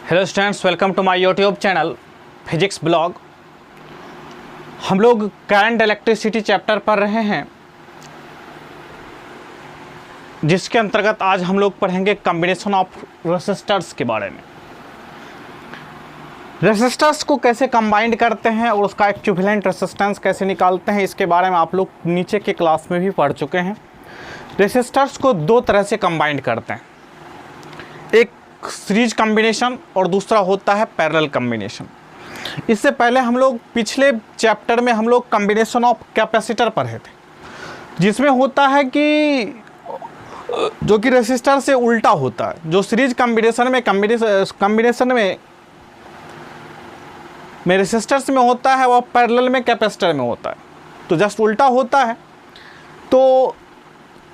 Hello students, welcome to my YouTube channel physics blog. हम लोग current electricity chapter पढ़ रहे हैं, जिसके अंतर्गत आज हम लोग पढ़ेंगे कॉम्बिनेशन ऑफ रेसिस्टर्स के बारे में। रेसिस्टर्स को कैसे कंबाइंड करते हैं और उसका इक्विवेलेंट रेसिस्टेंस कैसे निकालते हैं, इसके बारे में आप लोग नीचे के क्लास में भी पढ़ चुके हैं। रेसिस्टर्स को दो तरह से कंबाइंड करते हैं, एक सीरीज कॉम्बिनेशन और दूसरा होता है पैरेलल कॉम्बिनेशन। इससे पहले हम लोग पिछले चैप्टर में हम लोग कॉम्बिनेशन ऑफ कैपेसिटर पढ़े थे, जिसमें होता है कि जो कि रेसिस्टर से उल्टा होता है। जो सीरीज कॉम्बिनेशन में रेसिस्टर्स में होता है, वह पैरेलल में कैपेसिटर में होता है, तो जस्ट उल्टा होता है। तो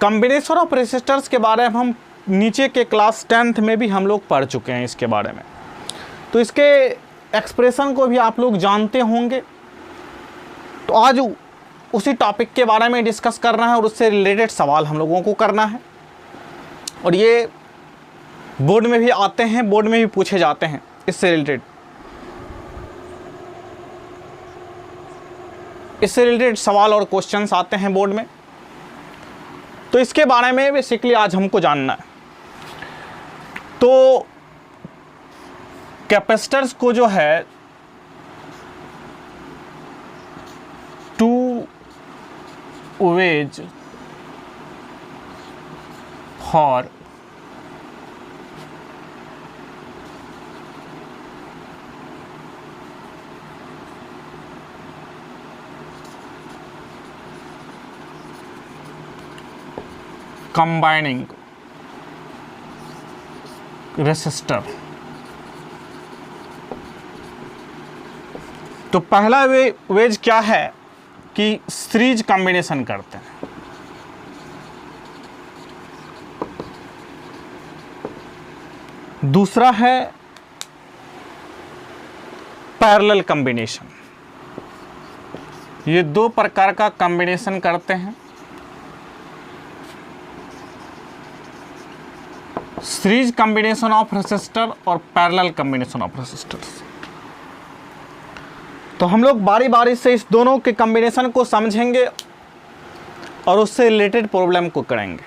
कॉम्बिनेशन ऑफ रेसिस्टर्स के बारे में हम नीचे के क्लास 10th में भी हम लोग पढ़ चुके हैं इसके बारे में, तो इसके एक्सप्रेशन को भी आप लोग जानते होंगे। तो आज उसी टॉपिक के बारे में डिस्कस करना है और उससे रिलेटेड सवाल हम लोगों को करना है, और ये बोर्ड में भी आते हैं, बोर्ड में भी पूछे जाते हैं। इससे रिलेटेड सवाल और क्वेश्चंस आते हैं बोर्ड में, तो इसके बारे में बेसिकली आज हमको जानना है। तो कैपेसिटर्स को जो है two ways for combining resistor. तो पहला वेज क्या है कि सीरीज कॉम्बिनेशन करते हैं। दूसरा है पैरेलल कॉम्बिनेशन। ये दो प्रकार का कॉम्बिनेशन करते हैं, सीरीज कॉम्बिनेशन ऑफ रेसिस्टर और पैरेलल कॉम्बिनेशन ऑफ रेसिस्टर्स। तो हम लोग बारी बारी से इस दोनों के कॉम्बिनेशन को समझेंगे और उससे रिलेटेड प्रॉब्लम को करेंगे।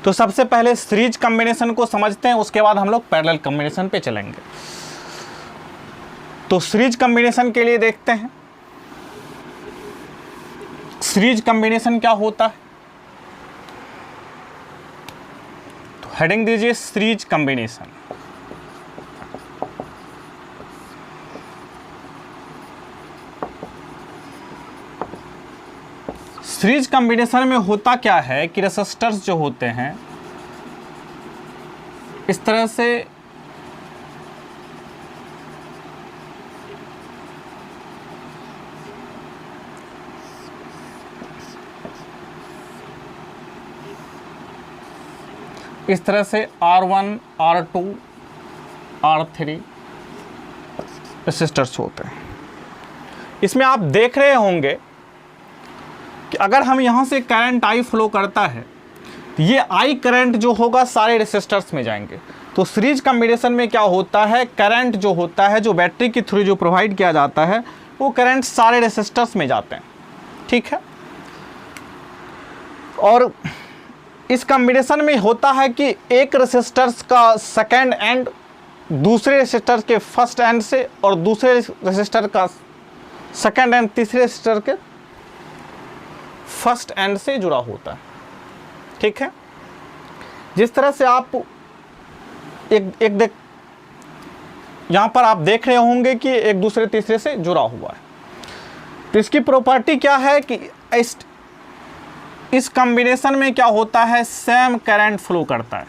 तो सबसे पहले सीरीज कॉम्बिनेशन को समझते हैं, उसके बाद हम लोग पैरेलल कॉम्बिनेशन पे चलेंगे। तो सीरीज कॉम्बिनेशन के लिए देखते हैं, सीरीज कॉम्बिनेशन क्या होता है। हेडिंग दीजिए सीरीज कॉम्बिनेशन। सीरीज कॉम्बिनेशन में होता क्या है कि रेसिस्टर्स जो होते हैं इस तरह से R1, R2, R3 रेसिस्टर्स होते हैं। इसमें आप देख रहे होंगे कि अगर हम यहाँ से करंट I फ्लो करता है, ये I करंट जो होगा सारे रेसिस्टर्स में जाएंगे। तो सीरीज कॉम्बिनेशन में क्या होता है, करंट जो होता है, जो बैटरी के थ्रू जो प्रोवाइड किया जाता है, वो करंट सारे रेसिस्टर्स में जाते हैं। ठीक है। और इस कॉम्बिनेशन में होता है कि एक रेसिस्टर्स का सेकेंड एंड दूसरे रेसिस्टर के फर्स्ट एंड से और दूसरे रेसिस्टर का सेकेंड एंड तीसरे रेसिस्टर के फर्स्ट एंड से जुड़ा होता है। ठीक है। जिस तरह से आप यहाँ पर आप देख रहे होंगे कि एक दूसरे तीसरे से जुड़ा हुआ है। तो इसकी प्रॉपर्टी क्या है कि इस कॉम्बिनेशन में क्या होता है, सेम करंट फ्लो करता है।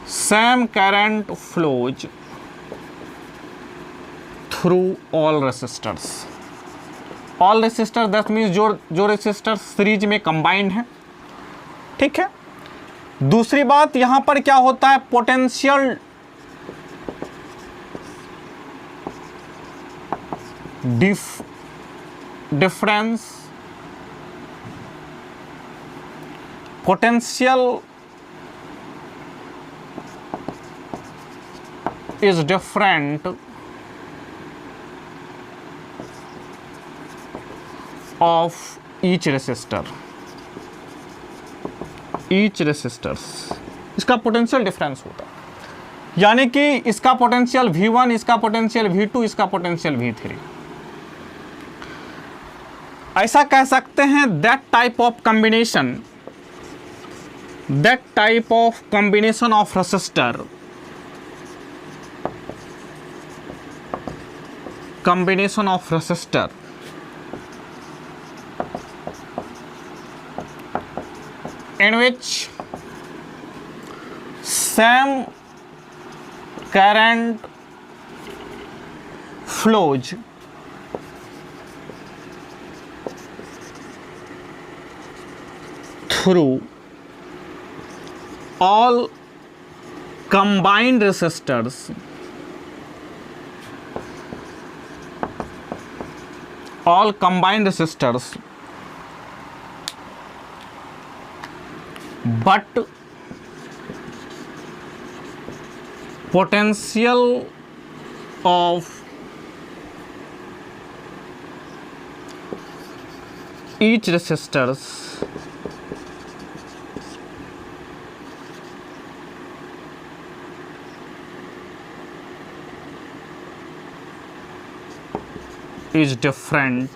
Same current flows through all resistors. All resistor that means जो रेसिस्टर सीरीज में कंबाइंड है। ठीक है। दूसरी बात यहां पर क्या होता है, potential difference, potential is different of each resistor. Each resistors, इसका पोटेंशियल डिफरेंस होता है, यानी कि इसका पोटेंशियल V1, इसका पोटेंशियल V2, इसका पोटेंशियल V3। ऐसा कह सकते हैं that type of combination of resistor, combination of resistor in which same current flows through all combined resistors but potential of each resistors is different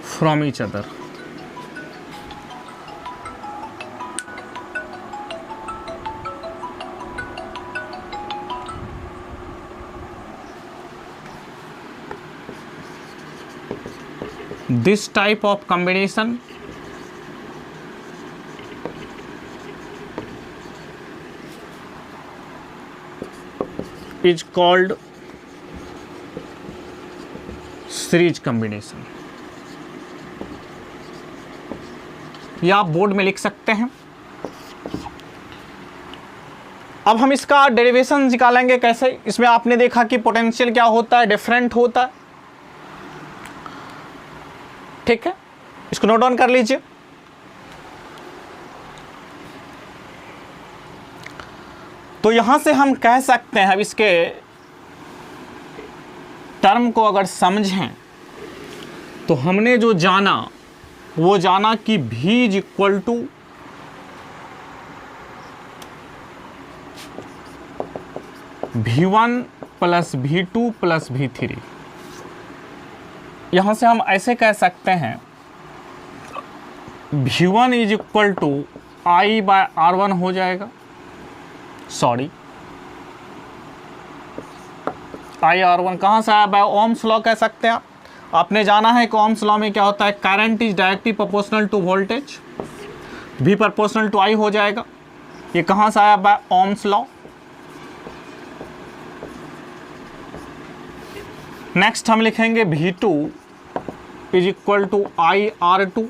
from each other. This type of combination is called series combination. या आप board में लिख सकते हैं। अब हम इसका derivation निकालेंगे कैसे। इसमें आपने देखा कि पोटेंशियल क्या होता है, डिफरेंट होता है, ठीक है, इसको नोट डाउन कर लीजिए। तो यहां से हम कह सकते हैं, अब इसके टर्म को अगर समझें तो हमने जो जाना वो जाना कि V is equal to V1 plus V2 plus V3। यहां से हम ऐसे कह सकते हैं V1 is equal to I by R1 हो जाएगा, सॉरी IR1 कहाँ से आया, बाय ओम्स लॉ कह सकते हैं आप। आपने जाना है कि ओम्स लॉ में क्या होता है, current is directly proportional to voltage, V proportional to I हो जाएगा। ये कहाँ से आया, बाय ओम्स लॉ। नेक्स्ट हम लिखेंगे V2 is equal to IR2,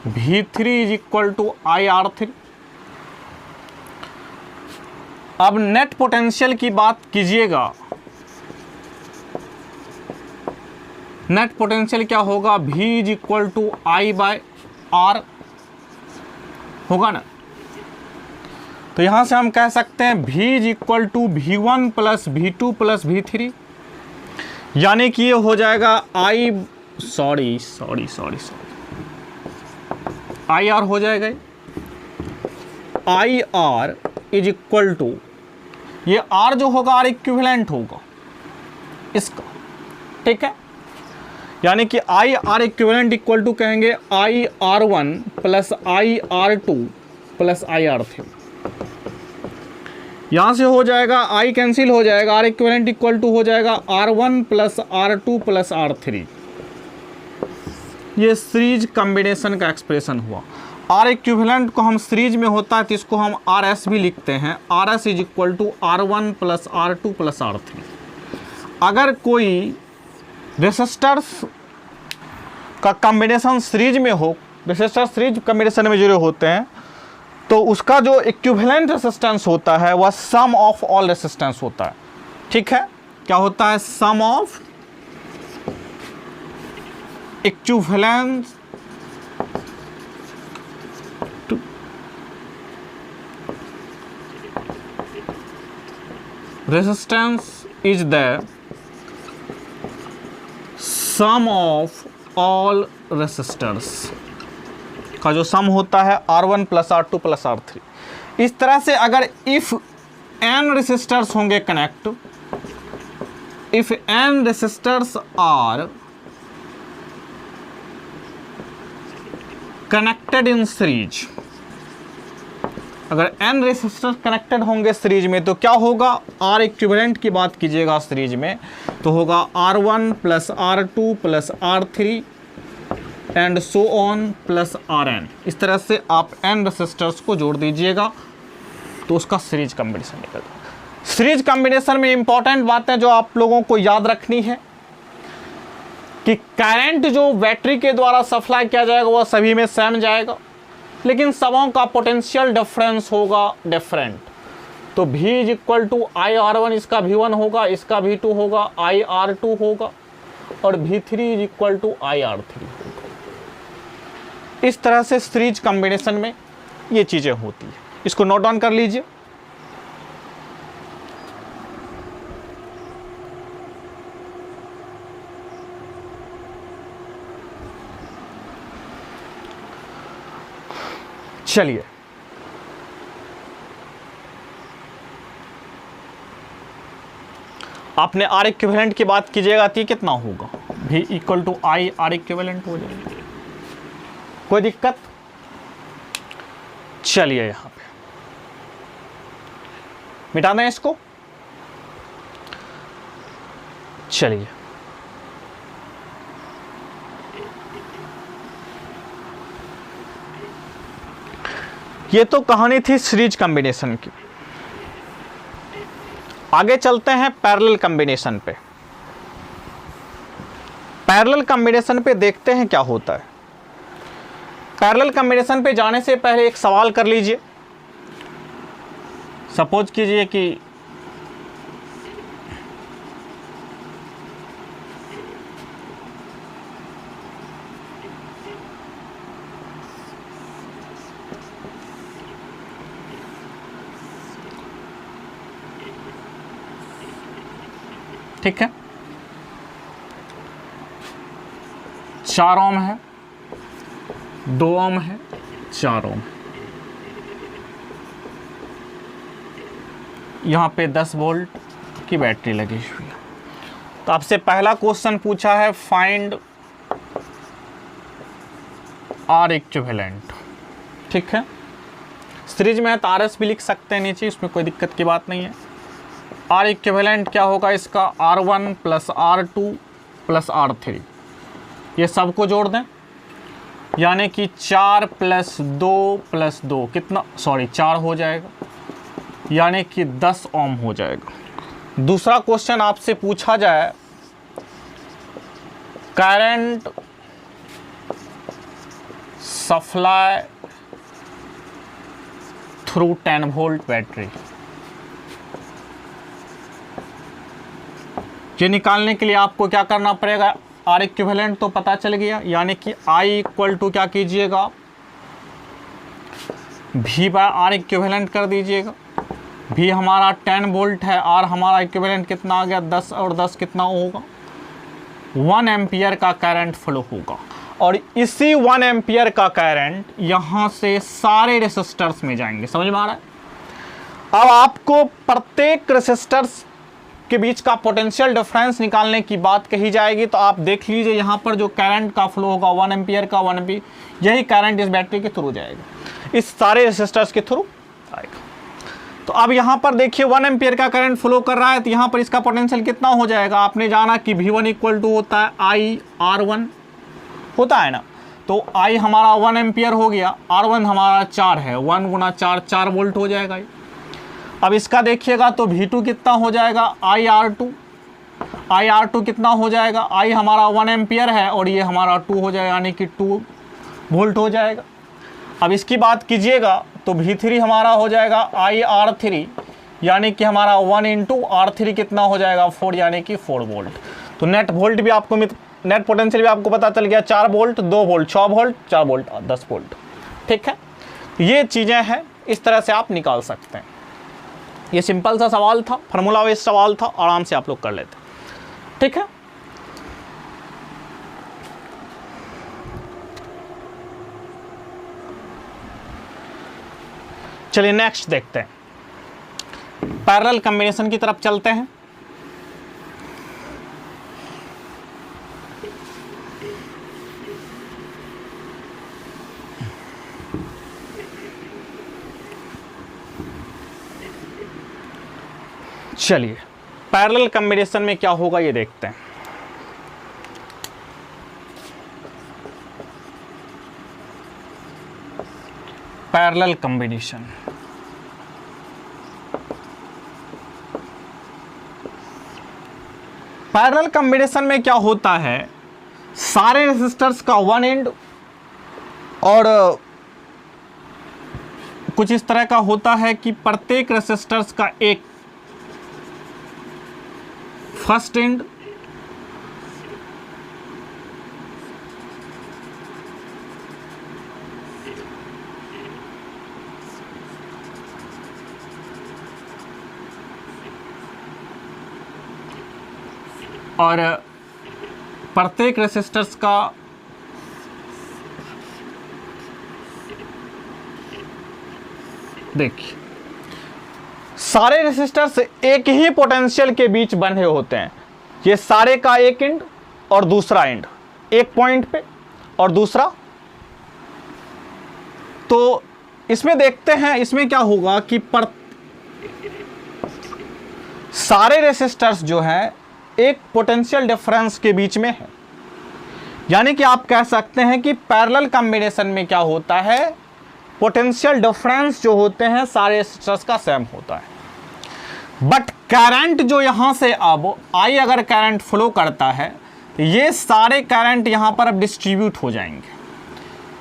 V3 is equal to IR3। अब नेट पोटेंशियल की बात कीजिएगा, नेट पोटेंशियल क्या होगा, V is equal to I by R होगा ना। तो यहां से हम कह सकते हैं V is equal to V1 plus V2 plus V3, यानी कि ये हो जाएगा IR हो जाएगा। IR इज इक्वल टू, ये R जो होगा R इक्विवेलेंट होगा इसका, ठीक है, यानी कि IR इक्विवेलेंट इक्वल टू कहेंगे IR1 plus IR2 plus IR3। यहां से हो जाएगा I कैंसिल हो जाएगा, R इक्विवेलेंट इक्वल टू हो जाएगा R1 plus R2 plus R3। ये सीरीज कॉम्बिनेशन का एक्सप्रेशन हुआ। R इक्विवेलेंट को हम सीरीज में होता है तो इसको हम RS भी लिखते हैं, RS is equal to R1 plus R2 plus R3। अगर कोई रेसिस्टर्स का कॉम्बिनेशन सीरीज में हो, रेसिस्टर सीरीज कॉम्बिनेशन में जो होते हैं, तो उसका जो इक्विवेलेंट रेसिस्टेंस होता है वह सम ऑफ ऑल रेसिस्टेंस होता है, ठीक है। क्या होता है, sum of equivalent resistance is the sum of all resistors का जो सम होता है R1 plus R2 plus R3। इस तरह से अगर इफ n रेसिस्टर्स होंगे connect, if n resistors are connected in series, अगर n रेसिस्टर्स कनेक्टेड होंगे सीरीज में तो क्या होगा, R इक्विवेलेंट की बात कीजिएगा सीरीज में तो होगा R1 plus R2 plus R3 and so on plus Rn। इस तरह से आप n रेसिस्टर्स को जोड़ दीजिएगा तो उसका सीरीज कॉम्बिनेशन निकलता। सीरीज कॉम्बिनेशन में इंपॉर्टेंट बातें जो आप लोगों को याद रखनी है कि करंट जो बैटरी के द्वारा सप्लाई किया जाएगा वह सभी में सेम जाएगा, लेकिन सबों का पोटेंशियल डिफरेंस होगा डिफरेंट। तो V is equal to IR1, इसका V1 होगा, इसका V2 होगा, IR2 होगा और V3 is equal to IR3 होगा। इस तरह से सीरीज कॉम्बिनेशन में ये चीज़ें होती है, इसको नोट डाउन कर लीजिए। चलिए आपने R इक्विवेलेंट की बात कीजिएगा तो कितना होगा, V equal to I R equivalent हो जाएगा, कोई दिक्कत। चलिए यहां पे मिटा दें इसको। चलिए ये तो कहानी थी सीरीज कॉम्बिनेशन की। आगे चलते हैं पैरेलल कॉम्बिनेशन पे। पैरेलल कॉम्बिनेशन पे देखते हैं क्या होता है। पैरेलल कॉम्बिनेशन पे जाने से पहले एक सवाल कर लीजिए। सपोज कीजिए कि ठीक है 4 ओम है, 2 ओम है, 4 ओम, यहाँ पे 10 वोल्ट की बैटरी लगी हुई है। तो आपसे पहला क्वेश्चन पूछा है फाइंड R इक्विवेलेंट। ठीक है, सीरीज में है तो RS भी लिख सकते हैं नीचे, इसमें कोई दिक्कत की बात नहीं है। R इक्विवेलेंट क्या होगा इसका, R1 plus R2 plus R3, ये सबको जोड़ दें, यानी कि 4 प्लस 2 प्लस 2 कितना, सॉरी 4 हो जाएगा, यानी कि 10 ओम हो जाएगा। दूसरा क्वेश्चन आपसे पूछा जाए current supply through 10 volt battery, ये निकालने के लिए आपको क्या करना पड़ेगा, R इक्विवेलेंट तो पता चल गया, यानी कि I इक्वल टू क्या कीजिएगा, V बाय R इक्विवेलेंट कर दीजिएगा। V हमारा 10 वोल्ट है, R हमारा इक्विवेलेंट कितना आ गया 10, और 10 कितना होगा 1 एम्पियर का करंट फ्लो होगा। और इसी 1 एम्पियर का करंट यहाँ से सारे रेसिस्टर्स में जाएंगे। समझ में आ रहा है। अब आपको प्रत्येक रेसिस्टर्स के बीच का पोटेंशियल डिफरेंस निकालने की बात कही जाएगी। तो आप देख लीजिए यहाँ पर जो करंट का फ्लो होगा 1 एम्पियर का 1 एम्पियर, यही करंट इस बैटरी के थ्रू जाएगा, इस सारे रेसिस्टर्स के थ्रू आएगा। तो अब यहाँ पर देखिए 1 एम्पियर का करंट फ्लो कर रहा है, तो यहाँ पर इसका पोटेंशियल कितना हो जाएगा। आपने जाना कि V1 इक्वल टू होता है IR1 होता है ना, तो I हमारा 1 एम्पियर हो गया, R1 हमारा 4 है, 1 गुना 4 4 वोल्ट हो जाएगा। अब इसका देखिएगा तो V2 कितना हो जाएगा IR2 कितना हो जाएगा, I हमारा 1 एम्पियर है और ये हमारा 2 हो जाएगा, यानी कि 2 वोल्ट हो जाएगा। अब इसकी बात कीजिएगा तो V3 हमारा हो जाएगा IR3, यानी कि हमारा 1 इंटू R3 कितना हो जाएगा 4, यानी कि 4 वोल्ट। तो नेट वोल्ट भी आपको नेट पोटेंशियल भी आपको पता चल गया, 4 volt 2 volt 6 volt 4 volt 10 volt. ठीक है, ये चीज़ें हैं, इस तरह से आप निकाल सकते हैं। ये सिंपल सा सवाल था, फार्मूला बेस्ड सवाल था, आराम से आप लोग कर लेते। ठीक है, चलिए नेक्स्ट देखते हैं, पैरेलल कॉम्बिनेशन की तरफ चलते हैं। चलिए पैरेलल कॉम्बिनेशन में क्या होगा ये देखते हैं। पैरेलल कॉम्बिनेशन, पैरेलल कॉम्बिनेशन में क्या होता है, सारे रेसिस्टर्स का वन एंड और कुछ इस तरह का होता है कि प्रत्येक रेसिस्टर्स का एक फर्स्ट एंड और प्रत्येक रेसिस्टर्स का देखिए सारे रेसिस्टर्स एक ही पोटेंशियल के बीच बंधे होते हैं। ये सारे का एक एंड और दूसरा एंड एक पॉइंट पे और दूसरा, तो इसमें देखते हैं इसमें क्या होगा कि सारे रेसिस्टर्स जो है एक पोटेंशियल डिफरेंस के बीच में है। यानी कि आप कह सकते हैं कि पैरेलल कॉम्बिनेशन में क्या होता है, पोटेंशियल डिफरेंस जो होते हैं सारे रेसिस्टर्स का सेम होता है। बट करंट जो यहां से अब आई अगर करंट फ्लो करता है तो ये सारे करंट यहां पर अब डिस्ट्रीब्यूट हो जाएंगे।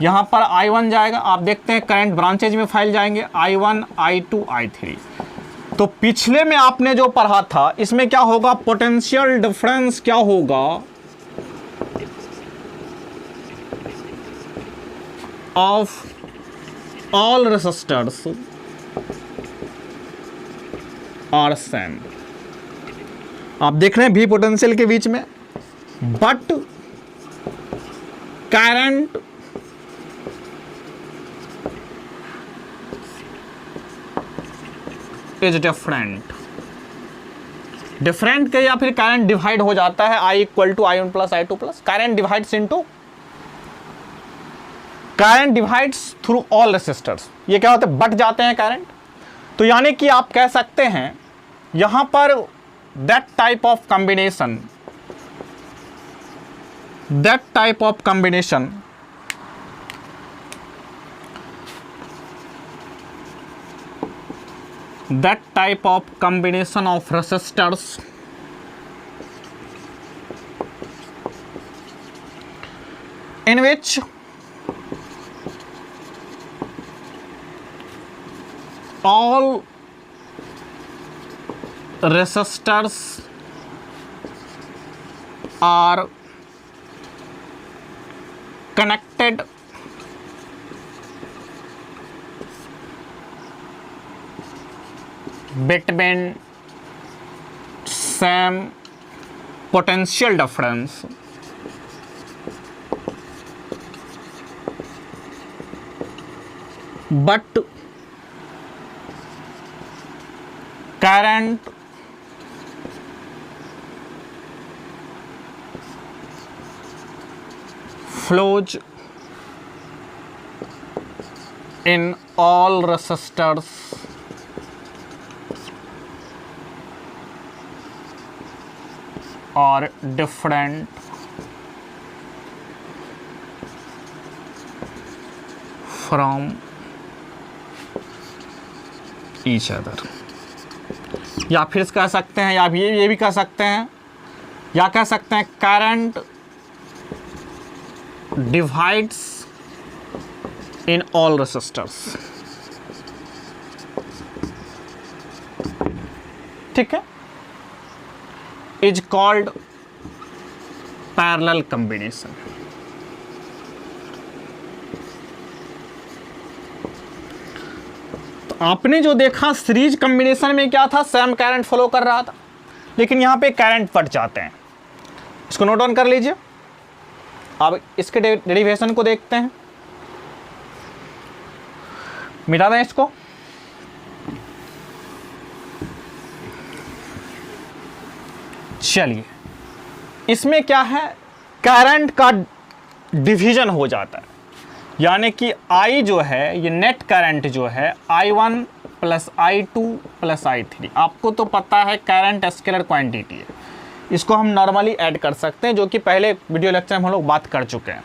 यहां पर I1 जाएगा, आप देखते हैं करंट ब्रांचेज में फैल जाएंगे, I1 I2 I3। तो पिछले में आपने जो पढ़ा था इसमें क्या होगा, पोटेंशियल डिफरेंस क्या होगा, of all resistors are same. आप देख रहे हैं भी पोटेंशियल के बीच में, but current is different. Different के या फिर करंट डिवाइड हो जाता है, I equal to I1 plus I2 plus current divides into current divides through all resistors. ये क्या होता है, बट जाते हैं करंट। तो यानी कि आप कह सकते हैं यहां पर that type of combination of resistors in which all resistors are connected between same potential difference but current flows in all resistors are different from each other। या फिर कह सकते हैं, या ये भी कह सकते हैं, या कह सकते हैं current divides in all resistors. ठीक है, इज कॉल्ड पैरेलल कॉम्बिनेशन। तो तो आपने जो देखा सीरीज कॉम्बिनेशन में क्या था, सेम करंट फ्लो कर रहा था, लेकिन यहाँ पे करंट बढ़ जाते हैं। इसको नोट डाउन कर लीजिए। अब इसके डेरिवेशन को देखते हैं, मिटा दें इसको। चलिए, इसमें क्या है, करंट का डिवीजन हो जाता है, यानी कि I जो है, ये नेट करंट जो है I1 plus I2 plus I3। आपको तो पता है करंट स्केलर क्वांटिटी है, इसको हम नॉर्मली ऐड कर सकते हैं, जो कि पहले वीडियो लेक्चर में हम लोग बात कर चुके हैं।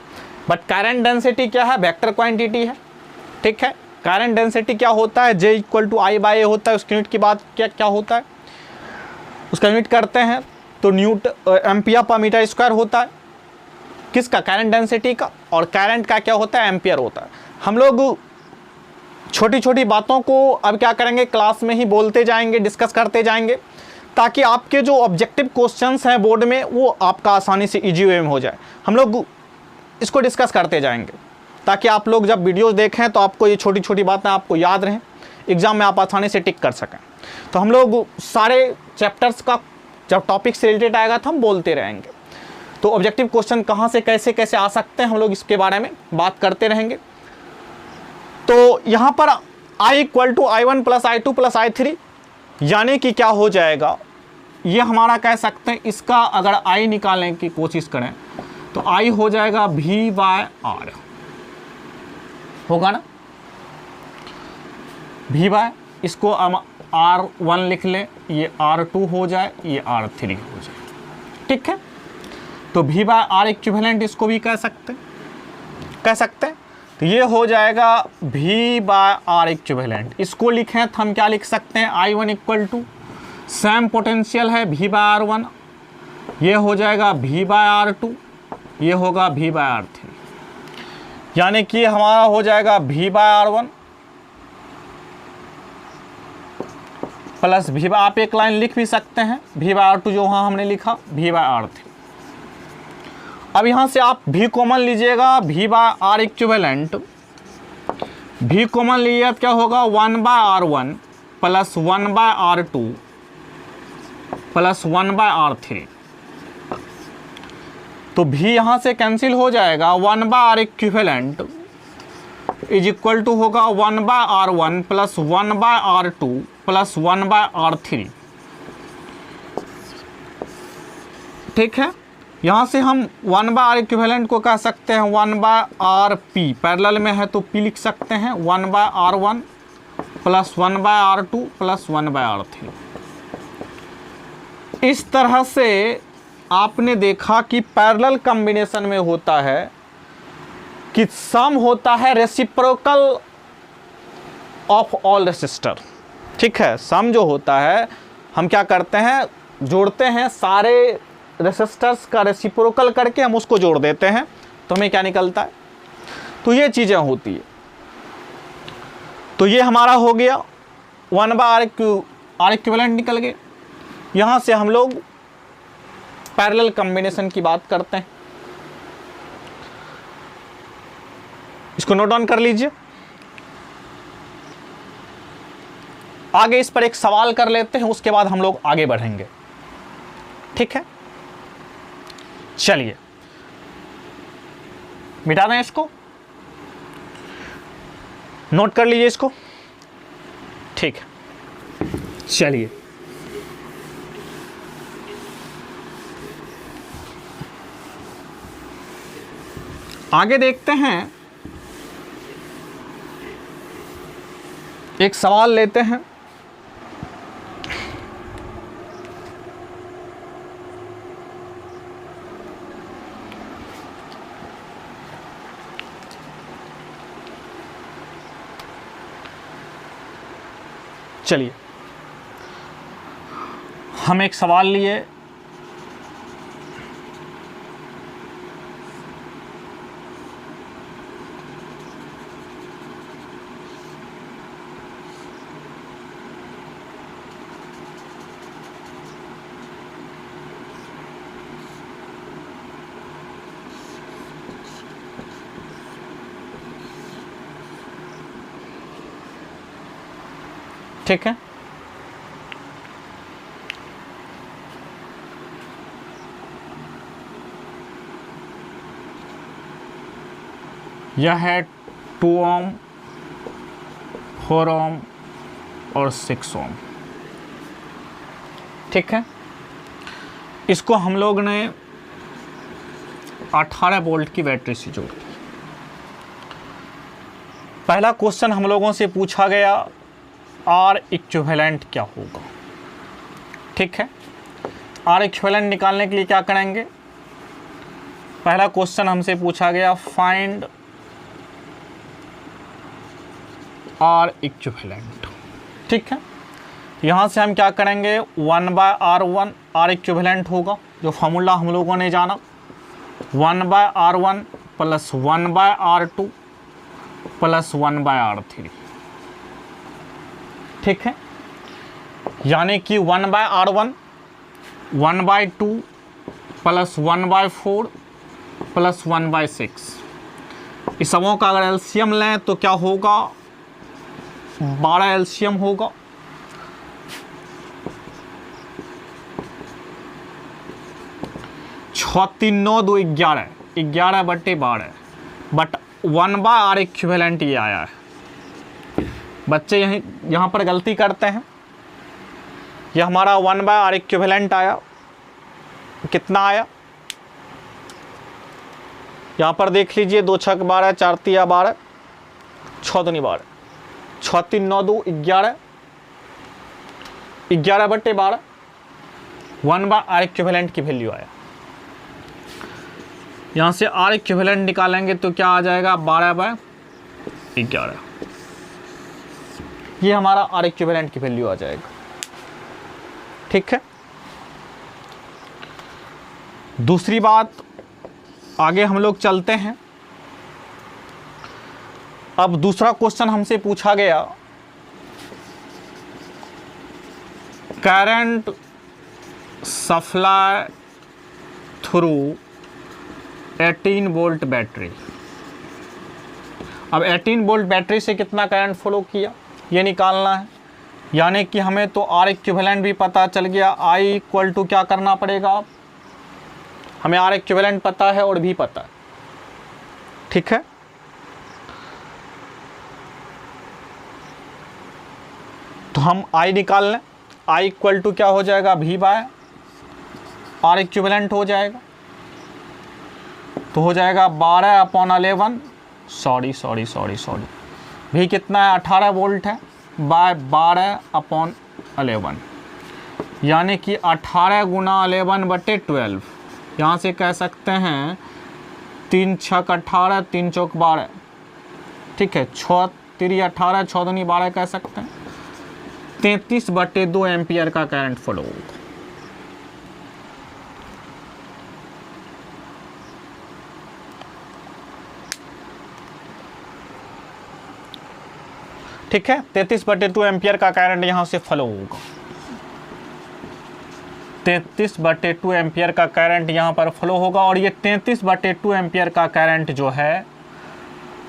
बट करंट डेंसिटी क्या है, वेक्टर क्वांटिटी है, ठीक है। करंट डेंसिटी क्या होता है, J equal to I by A होता है। उसकी यूनिट की बात क्या होता है, उसका यूनिट करते हैं तो एम्पियर पर मीटर स्क्वायर होता है, किसका, करंट डेंसिटी का। और करंट का क्या होता है, एम्पियर होता है। हम लोग छोटी छोटी बातों को अब क्या करेंगे, क्लास में ही बोलते जाएंगे, डिस्कस करते जाएंगे, ताकि आपके जो ऑब्जेक्टिव क्वेश्चंस हैं बोर्ड में वो आपका आसानी से इजी वे में हो जाए। हम लोग इसको डिस्कस करते जाएंगे ताकि आप लोग जब वीडियोस देखें तो आपको ये छोटी छोटी बातें आपको याद रहें, एग्जाम में आप आसानी से टिक कर सकें। तो हम लोग सारे चैप्टर्स का जब टॉपिक से रिलेटेड आएगा तो हम बोलते रहेंगे। तो ऑब्जेक्टिव क्वेश्चन कहाँ से कैसे कैसे आ सकते हैं, हम लोग इसके बारे में बात करते रहेंगे। तो यहाँ पर I equal to I1 plus I2 plus I3, यानी कि क्या हो जाएगा, ये हमारा कह सकते हैं, इसका अगर I निकालने की कोशिश करें तो I हो जाएगा V बाय R, होगा ना, V बाय, इसको R1 लिख लें, ये R2 हो जाए, ये R3 हो जाए, ठीक है। तो V बाय R इक्विवेलेंट इसको भी कह सकते हैं। तो ये हो जाएगा V बाय R इक्विवेलेंट। इसको लिखें तो हम क्या लिख सकते हैं, I1 equal to same potential है V बाय R1, ये हो जाएगा V बाय R2, ये होगा V बाय R3, यानी कि हमारा हो जाएगा V by R1 plus V by, आप एक लाइन लिख भी सकते हैं, V बाय R2 जो वहाँ हमने लिखा, V बाय R3। अब यहाँ से आप V कॉमन लीजिएगा, V by R equivalent, V common लीजिए तो क्या होगा, 1 by R1 plus 1 by R2 plus 1 by R3। तो V यहाँ से कैंसिल हो जाएगा, 1 by R equivalent is equal to होगा 1 by R1 plus 1 by R2 plus 1 by R3, ठीक है। यहाँ से हम 1 बाय R इक्विवेलेंट को कह सकते हैं 1 बाय RP, पैरेलल में है तो P लिख सकते हैं, 1 by R1 plus 1 by R2 plus 1 by R3। इस तरह से आपने देखा कि पैरेलल कॉम्बिनेशन में होता है कि सम होता है रेसिप्रोकल ऑफ ऑल रेसिस्टर, ठीक है। सम जो होता है, हम क्या करते हैं, जोड़ते हैं सारे रेसिस्टर्स का रेसिप्रोकल करके हम उसको जोड़ देते हैं, तो हमें क्या निकलता है। तो ये चीज़ें होती है। तो ये हमारा हो गया 1 बाय R इक्विवेलेंट निकल गए। यहाँ से हम लोग पैरेलल कॉम्बिनेशन की बात करते हैं, इसको नोट डाउन कर लीजिए। आगे इस पर एक सवाल कर लेते हैं, उसके बाद हम लोग आगे बढ़ेंगे, ठीक है। चलिए मिटा दें इसको, नोट कर लीजिए इसको, ठीक है। चलिए आगे देखते हैं, एक सवाल लेते हैं। चलिए हम एक सवाल लिए, ठीक है। यह है 2 ओम, 4 ओम और 6 ओम, ठीक है। इसको हम लोग ने 18 वोल्ट की बैटरी से जोड़ दी। पहला क्वेश्चन हम लोगों से पूछा गया आर इक्विवेलेंट क्या होगा, ठीक है। आर इक्विवेलेंट निकालने के लिए क्या करेंगे, पहला क्वेश्चन हमसे पूछा गया फाइंड आर इक्विवेलेंट, ठीक है। यहाँ से हम क्या करेंगे 1/R1 आर इक्विवेलेंट होगा, जो फार्मूला हम लोगों ने जाना 1/R1 plus 1/R2 plus 1/R3, ठीक है। यानी कि 1/R1 1/2 प्लस 1/4 प्लस 1/6, इस सबों का अगर एलसीएम लें तो क्या होगा 12 एलसीएम होगा। छः 3 9 2 11 11/12, बट 1/R इक्विवेलेंट ये आया है। बच्चे यहाँ पर गलती करते हैं, यह हमारा 1/R इक्विवेलेंट आया, कितना आया यहाँ पर देख लीजिए 2 6 12 4 3 12 6 2 12 6 3 9 2 11 11/12 1/R इक्विवेलेंट की वैल्यू आया। यहाँ से आर इक्विवेलेंट निकालेंगे तो क्या आ जाएगा 12/11, ये हमारा आर इक्विवेलेंट की वैल्यू आ जाएगा, ठीक है। दूसरी बात, आगे हम लोग चलते हैं। अब दूसरा क्वेश्चन हमसे पूछा गया current supply through 18 volt battery. अब 18 वोल्ट बैटरी से कितना करंट फ्लो किया ये निकालना है। यानी कि हमें तो आर इक्विवेलेंट भी पता चल गया, आई इक्वल टू क्या करना पड़ेगा, हमें आर इक्विवेलेंट पता है और भी पता है, ठीक है। तो हम आई निकाल लें, आई इक्वल टू क्या हो जाएगा V/आर इक्विवेलेंट हो जाएगा, तो हो जाएगा 12/11 सॉरी भी कितना है 18 वोल्ट है बाय 12/11, यानी कि 18 गुना 11/12। यहाँ से कह सकते हैं 3 6 18 3 चौक 12, ठीक है। 6 3 18 6 दूनी 12 कह सकते हैं। 33/2 एम्पियर का करंट फ्लो होगा, ठीक है। 33/2 एम्पियर का करंट यहाँ से फ्लो होगा, 33/2 एम्पियर का करंट यहाँ पर फ्लो होगा। और ये 33/2 एम्पियर का करंट जो है,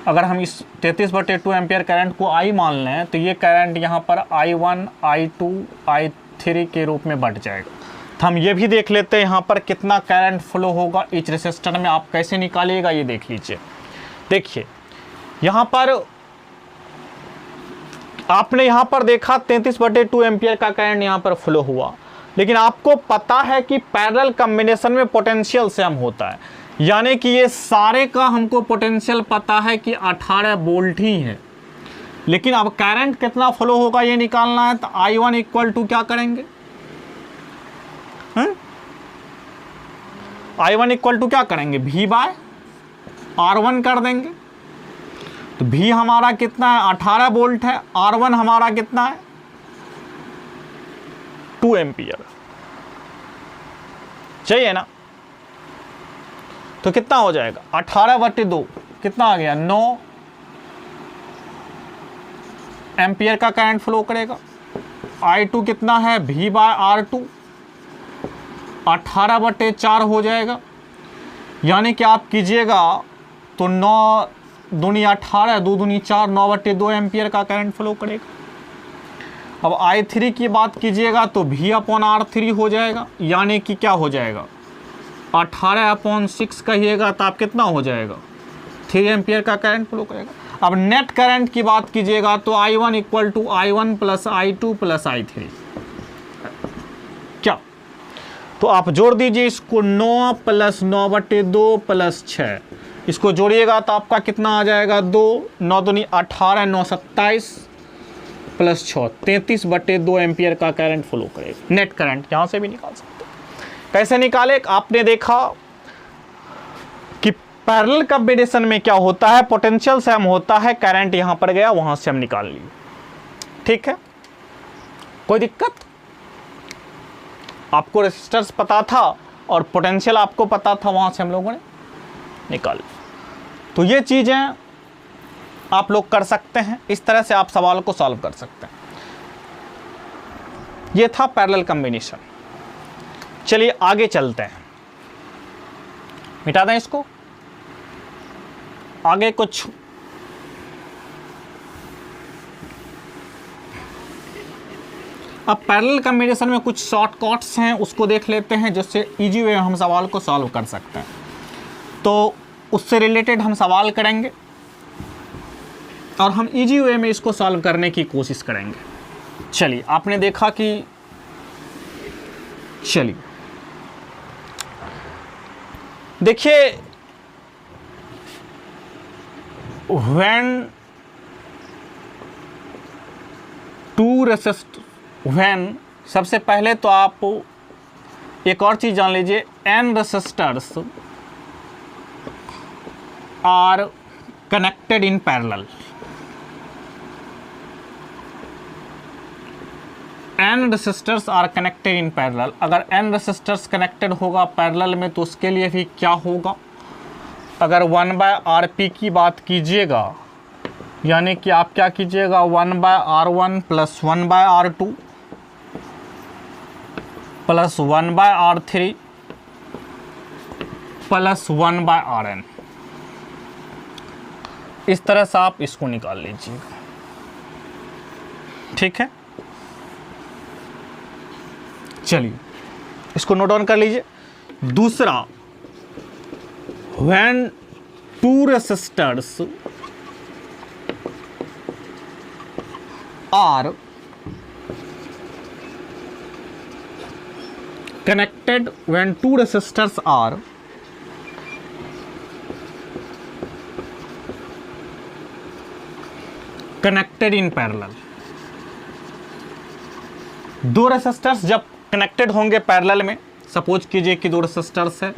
अगर हम इस 33/2 एम्पियर करंट को आई मान लें तो ये करंट यहाँ पर I1 I2 I3 के रूप में बढ़ जाएगा। तो हम ये भी देख लेते हैं यहाँ पर कितना करंट फ्लो होगा इस रेसिस्टर में। आप कैसे निकालिएगा ये देख लीजिए। देखिए यहाँ पर आपने यहाँ पर देखा 33/2 एम्पियर का करंट यहाँ पर फ्लो हुआ, लेकिन आपको पता है कि पैरेलल कॉम्बिनेशन में पोटेंशियल सेम होता है, यानी कि ये सारे का हमको पोटेंशियल पता है कि 18 वोल्ट ही है। लेकिन अब करंट कितना फ्लो होगा ये निकालना है, तो I1 इक्वल टू क्या करेंगे, I1 इक्वल टू क्या करेंगे V/R1 कर देंगे। तो V हमारा कितना है 18 वोल्ट है, R1 हमारा कितना है 2 एम्पियर, चाहिए ना। तो कितना हो जाएगा 18/2 कितना आ गया 9 एम्पियर का करंट फ्लो करेगा। I2 कितना है V/R2 18/4 हो जाएगा, यानी कि आप कीजिएगा तो 9 दूनी 18 2 दूनी 4 9/2 एम्पियर का करंट फ्लो करेगा। अब I3 की बात कीजिएगा तो V/R3 हो जाएगा, यानी कि क्या हो जाएगा 18/6 कहिएगा तो आप कितना हो जाएगा 3 एम्पियर का करंट फ्लो करेगा। अब नेट करंट की बात कीजिएगा तो I1 = I1 + I2 + I3 क्या, तो आप जोड़ दीजिए इसको 9 + 9/2 + 6, इसको जोड़िएगा तो आपका कितना आ जाएगा 2, 9 दूनी 18, 9 27 + 6 33/2 एम्पियर का करंट फ्लो करेगा। नेट करंट यहाँ से भी निकाल सकते हैं। कैसे निकाले, आपने देखा कि पैरेलल कॉम्बिनेशन में क्या होता है, पोटेंशियल सेम होता है, करंट यहाँ पर गया, वहाँ से हम निकाल लिए। ठीक है, कोई दिक्कत? आपको रेजिस्टेंस पता था और पोटेंशियल आपको पता था, वहाँ से हम लोगों ने निकाल। तो ये चीज़ें आप लोग कर सकते हैं, इस तरह से आप सवाल को सॉल्व कर सकते हैं। ये था पैरेलल कॉम्बिनेशन। चलिए आगे चलते हैं, मिटा दें इसको। आगे कुछ अब पैरेलल कॉम्बिनेशन में कुछ शॉर्टकट्स हैं, उसको देख लेते हैं, जिससे इजी वे में हम सवाल को सॉल्व कर सकते हैं। तो उससे रिलेटेड हम सवाल करेंगे और हम इजी वे में इसको सॉल्व करने की कोशिश करेंगे। चलिए, आपने देखा कि चलिए देखिए, व्हेन सबसे पहले तो आप एक और चीज जान लीजिए, n resistors are connected in parallel. n resistors are connected in parallel. अगर n रेसिस्टर्स कनेक्टेड होगा पैरेलल में तो उसके लिए भी क्या होगा, अगर 1/Rp की बात कीजिएगा, यानी कि आप क्या कीजिएगा 1/R1 + 1/R2 + 1/R3 + 1/Rn। इस तरह से आप इसको निकाल लीजिएगा। ठीक है, चलिए इसको नोट डाउन कर लीजिए। दूसरा, when 2 resistors are connected, when 2 resistors are connected in parallel। 2 resistors जब कनेक्टेड होंगे पैरेलल में, सपोज कीजिए कि 2 रेसिस्टर्स है,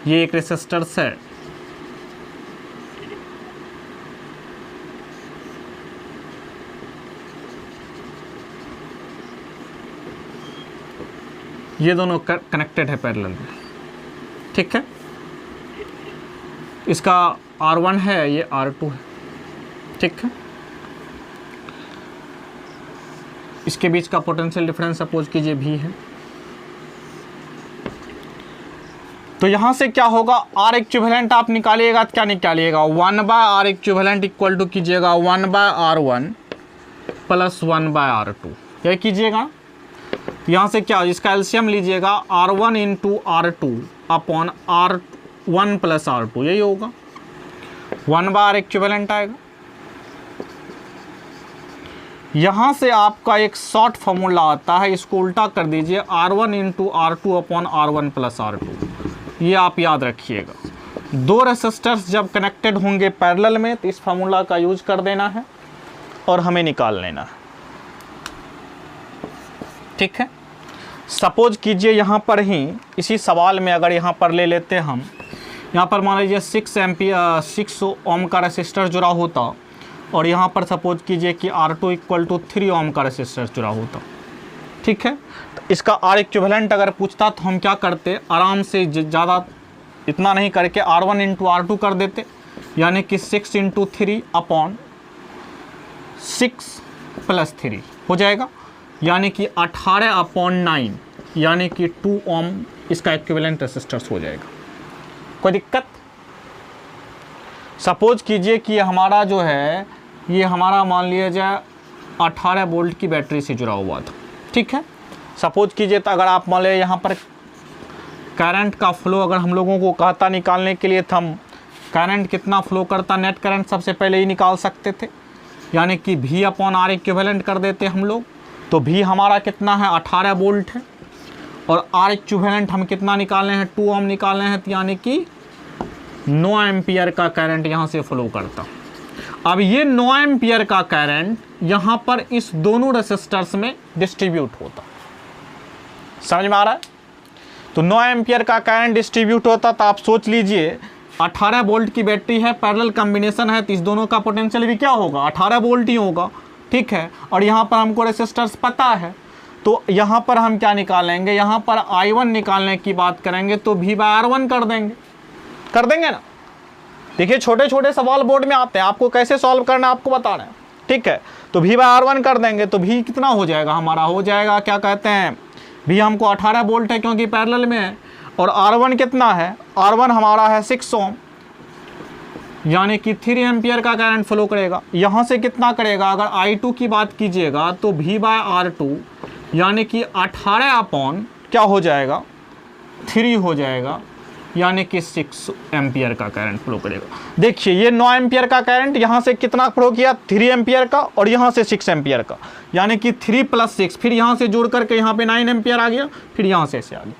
ये एक रेसिस्टर्स है, ये दोनों कनेक्टेड है पैरेलल में। ठीक है, इसका R1 है, ये R2 है। ठीक है, इसके बीच का पोटेंशियल डिफरेंस सपोज कीजिए V है। तो यहां से क्या होगा, R इक्विवेलेंट आप निकालिएगा तो क्या निकालिएगा 1/R इक्विवेलेंट इक्वल टू कीजिएगा 1/R1 + 1/R2। क्या कीजिएगा, यहाँ से क्या, इसका एलसीएम लीजिएगा R1 × R2 / R1 + R2, यही होगा 1/R इक्विवेलेंट आएगा। यहाँ से आपका एक शॉर्ट फॉर्मूला आता है, इसको उल्टा कर दीजिए R1 × R2 / R1 + R2। ये आप याद रखिएगा। 2 रेसिस्टर्स जब कनेक्टेड होंगे पैरेलल में तो इस फार्मूला का यूज कर देना है और हमें निकाल लेना है। ठीक है, सपोज कीजिए यहाँ पर ही इसी सवाल में अगर यहाँ पर ले लेते हम, यहाँ पर मान लीजिए 6 ओम का रेसिस्टर जुड़ा होता और यहाँ पर सपोज कीजिए कि R2 = 3 ओम का रेसिस्टर जुड़ा होता। ठीक है, तो इसका R इक्विवेलेंट अगर पूछता तो हम क्या करते, आराम से ज़्यादा इतना नहीं करके R1 × R2 कर देते, यानी कि 6 × 3 / 6 + 3 हो जाएगा, यानी कि 18/9, यानी कि 2 ओम इसका इक्विवेलेंट रेसिस्टर्स हो जाएगा। कोई दिक्कत? सपोज कीजिए कि हमारा जो है, ये हमारा मान लिया जाए 18 वोल्ट की बैटरी से जुड़ा हुआ था। ठीक है, सपोज कीजिए तो अगर आप मान लें यहाँ पर करंट का फ्लो अगर हम लोगों को कहता निकालने के लिए, तो हम करंट कितना फ्लो करता, नेट करंट सबसे पहले ही निकाल सकते थे, यानी कि V अपॉन R इक्विवेलेंट कर देते हम लोग। तो V हमारा कितना है 18 वोल्ट है, और R इक्विवेलेंट हम कितना निकालने हैं 2 ओम निकालने हैं, यानी कि 9 एम्पियर का करंट यहाँ से फ्लो करता। अब ये 9 एम्पियर का करंट यहाँ पर इस दोनों रेसिस्टर्स में डिस्ट्रीब्यूट होता। समझ में आ रहा है? तो 9 एम्पियर का करंट डिस्ट्रीब्यूट होता। तो आप सोच लीजिए 18 वोल्ट की बैटरी है, पैरेलल कॉम्बिनेशन है, तो इस दोनों का पोटेंशियल भी क्या होगा 18 वोल्ट ही होगा। ठीक है, और यहाँ पर हमको रेसिस्टर्स पता है, तो यहाँ पर हम क्या निकालेंगे, यहाँ पर I1 निकालने की बात करेंगे तो V/R1 कर देंगे ना। देखिए छोटे छोटे सवाल बोर्ड में आते हैं, आपको कैसे सॉल्व करना है आपको बता रहे हैं। ठीक है, तो V/R1 कर देंगे तो V कितना हो जाएगा, हमारा हो जाएगा क्या कहते हैं, V हमको 18 वोल्ट है क्योंकि पैरेलल में है, और R1 कितना है, R1 हमारा है 6 ओम, यानी कि 3 एम्पियर का करंट फ्लो करेगा। यहाँ से कितना करेगा, अगर I2 की बात कीजिएगा तो V/R2 यानी कि 18 अपॉन क्या हो जाएगा 3 हो जाएगा, यानी कि 6 एम्पियर का करंट फ्लो करेगा। देखिए ये 9 एम्पियर का करंट यहाँ से कितना फ्लो किया 3 एम्पियर का, और यहाँ से 6 एम्पियर का, यानी कि 3 + 6, फिर यहाँ से जोड़ करके यहाँ पे 9 एम्पियर आ गया, फिर यहाँ से ऐसे आ गया।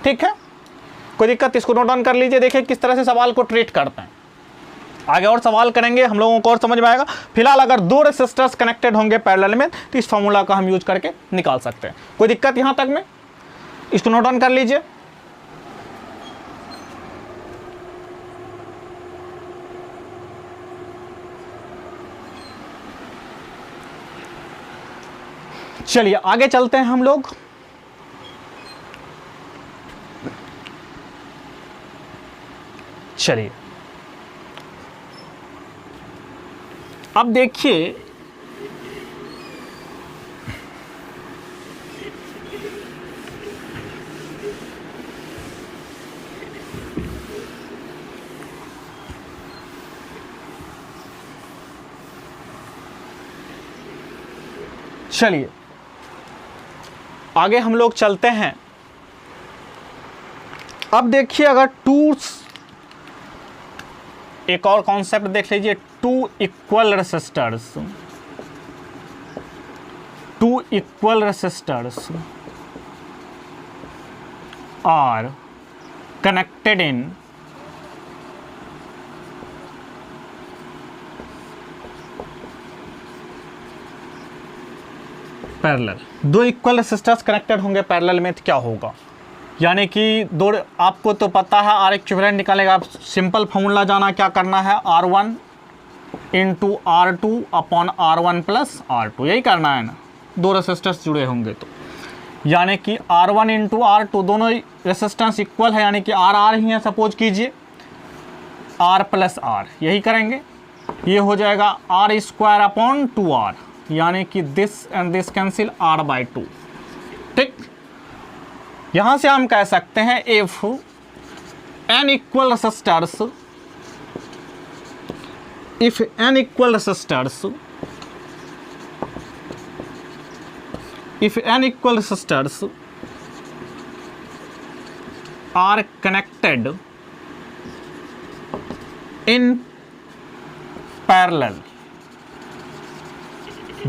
ठीक है, कोई दिक्कत, इसको नोट डाउन कर लीजिए। देखिए किस तरह से सवाल को ट्रीट करते हैं, आगे और सवाल करेंगे हम लोगों को और समझ में आएगा। फिलहाल अगर 2 रेसिस्टर्स कनेक्टेड होंगे पैरेलल में तो इस फॉर्मूला का हम यूज करके निकाल सकते हैं। कोई दिक्कत यहाँ तक में, इसको नोट डाउन कर लीजिए। चलिए आगे चलते हैं हम लोग। चलिए अब देखिए चलिए आगे हम लोग चलते हैं। अब देखिए अगर एक और कॉन्सेप्ट देख लीजिए, 2 equal resistors are connected in parallel. 2 equal resistors connected होंगे पैरेलल में तो क्या होगा, यानी कि दो, आपको तो पता है R इक्विवेलेंट निकालेगा। आप सिंपल फॉर्मूला जाना क्या करना है, R1 × R2 upon R1 + R2, यही करना है ना। 2 रेसिस्टर्स जुड़े होंगे तो, यानी कि R1 × R2 दोनों रेसिस्टेंस इक्वल है, यानी कि R ही है, सपोज कीजिए R + R, यही करेंगे। ये हो जाएगा R² अपॉन 2R, यानी कि this and this cancel R/2। ठीक, यहां से हम कह सकते हैं if n equal resistors are connected in parallel,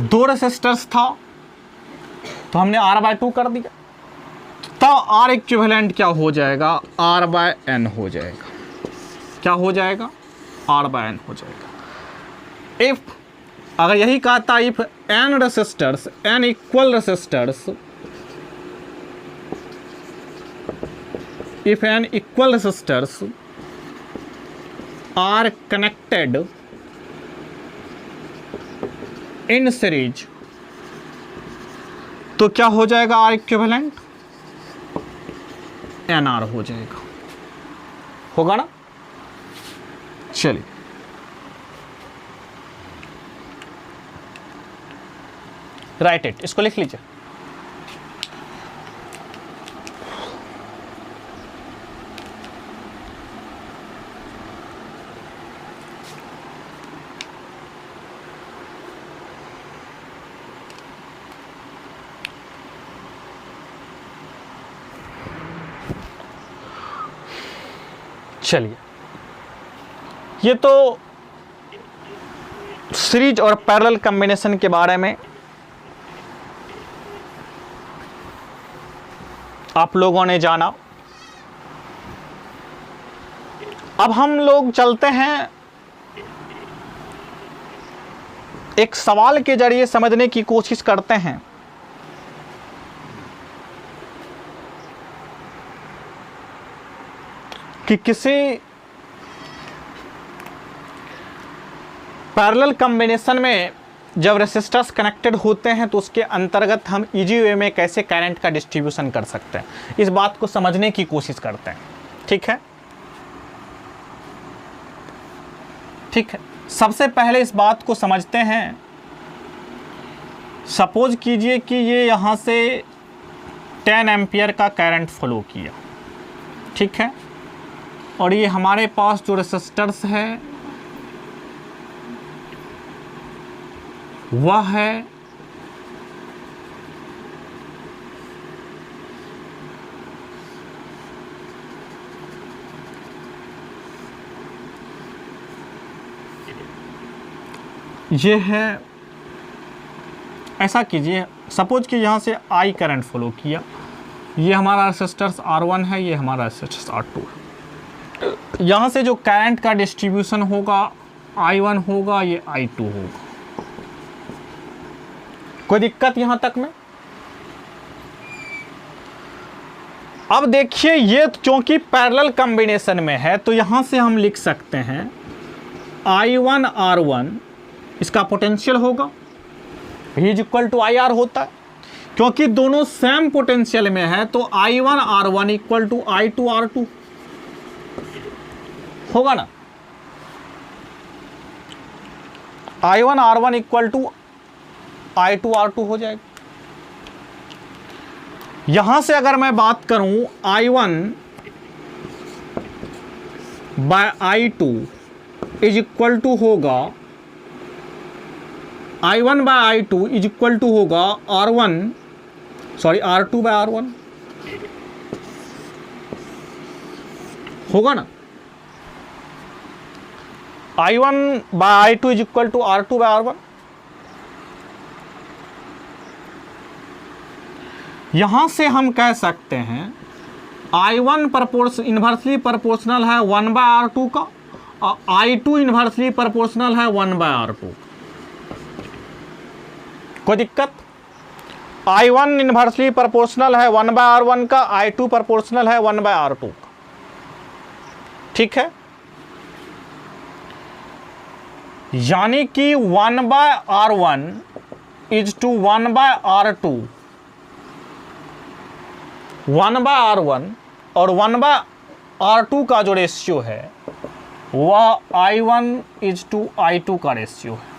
2 resistors था तो हमने R/2 कर दिया, तब R इक्विवेलेंट क्या हो जाएगा, R/n हो जाएगा। क्या हो जाएगा, R/n हो जाएगा। इफ अगर यही कहता if n equal resistors are connected in series, तो क्या हो जाएगा R इक्विवेलेंट NR हो जाएगा, होगा ना। चलिए राइट इट, इसको लिख लीजिए। चलिए, ये तो सीरीज और पैरेलल कॉम्बिनेशन के बारे में आप लोगों ने जाना। अब हम लोग चलते हैं एक सवाल के जरिए समझने की कोशिश करते हैं कि किसी पैरेलल कॉम्बिनेशन में जब रेसिस्टर्स कनेक्टेड होते हैं तो उसके अंतर्गत हम इजी वे में कैसे करंट का डिस्ट्रीब्यूशन कर सकते हैं, इस बात को समझने की कोशिश करते हैं। ठीक है, ठीक है। सबसे पहले इस बात को समझते हैं। सपोज कीजिए कि ये यहाँ से 10 एम्पियर का करंट फ्लो किया, ठीक है, और ये हमारे पास जो रेसिस्टर्स है वह है ये है, ऐसा कीजिए, सपोज कि यहाँ से I करंट फ्लो किया, ये हमारा रेसिस्टर्स R1 है, ये हमारा रेसिस्टर्स R2 है। यहाँ से जो करंट का डिस्ट्रीब्यूशन होगा I1 होगा, ये I2 होगा। कोई दिक्कत यहाँ तक में? अब देखिए, ये क्योंकि पैरेलल कॉम्बिनेशन में है तो यहाँ से हम लिख सकते हैं I1 R1, इसका पोटेंशियल होगा V is equal to IR होता है, क्योंकि दोनों सेम पोटेंशियल में है तो I1 R1 equal to I2 R2 होगा ना। I1 R1 equal to I2 R2 हो जाएगा। यहां से अगर मैं बात करूं I1 by I2 is equal to होगा, I1 by I2 is equal to होगा R2 बाय R1 होगा ना। I1 by I2 is equal to R2 by R1। यहां से हम कह सकते हैं I1 इन्वर्सली प्रोपोर्शनल है 1 बाय R2 का और I2 इन्वर्सली प्रोपोर्शनल है 1 बाय R2। कोई दिक्कत? I1 इन्वर्सली प्रोपोर्शनल है 1 बाय R1 का, I2 प्रोपोर्शनल है 1 बाय R2 का। ठीक है, यानी कि 1 by R1 is to 1 by R2, 1 by R1 और 1 बाय R2 का जो रेशियो है वह I1 इज टू I2 का रेशियो है।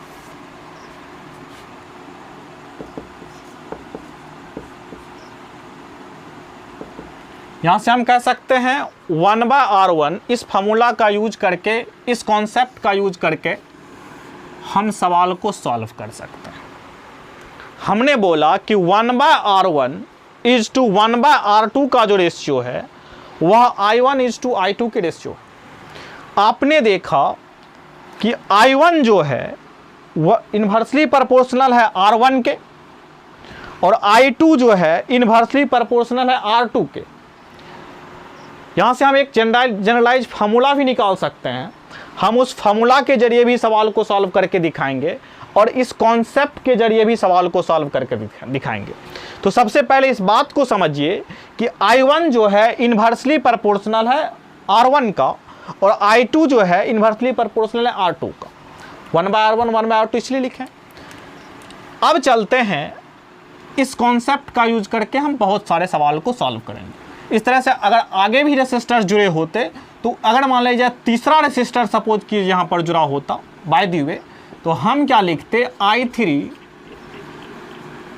यहां से हम कह सकते हैं 1 बाय R1, इस फॉर्मूला का यूज करके, इस कॉन्सेप्ट का यूज करके हम सवाल को सॉल्व कर सकते हैं। हमने बोला कि 1 by R1 is to 1 by R2 का जो रेशियो है वह I1 इज टू I2 के रेशियो है। आपने देखा कि I1 जो है वह इन्वर्सली प्रोपोर्शनल है R1 के और I2 जो है इन्वर्सली प्रोपोर्शनल है R2 के। यहाँ से हम एक जनरलाइज फार्मूला भी निकाल सकते हैं। हम उस फार्मूला के जरिए भी सवाल को सॉल्व करके दिखाएंगे और इस कॉन्सेप्ट के जरिए भी सवाल को सॉल्व करके दिखाएंगे। तो सबसे पहले इस बात को समझिए कि I1 जो है इन्वर्सली प्रोपोर्शनल है R1 का और I2 जो है इन्वर्सली प्रोपोर्शनल है R2 का। 1 बाय R1 1 बाय R2 इसलिए लिखें। अब चलते हैं, इस कॉन्सेप्ट का यूज करके हम बहुत सारे सवाल को सॉल्व करेंगे। इस तरह से अगर आगे भी रेसिस्टर्स जुड़े होते तो अगर मान लीजिए तीसरा रेसिस्टर सपोज कि यहाँ पर जुड़ा होता बाय द वे, तो हम क्या लिखते I3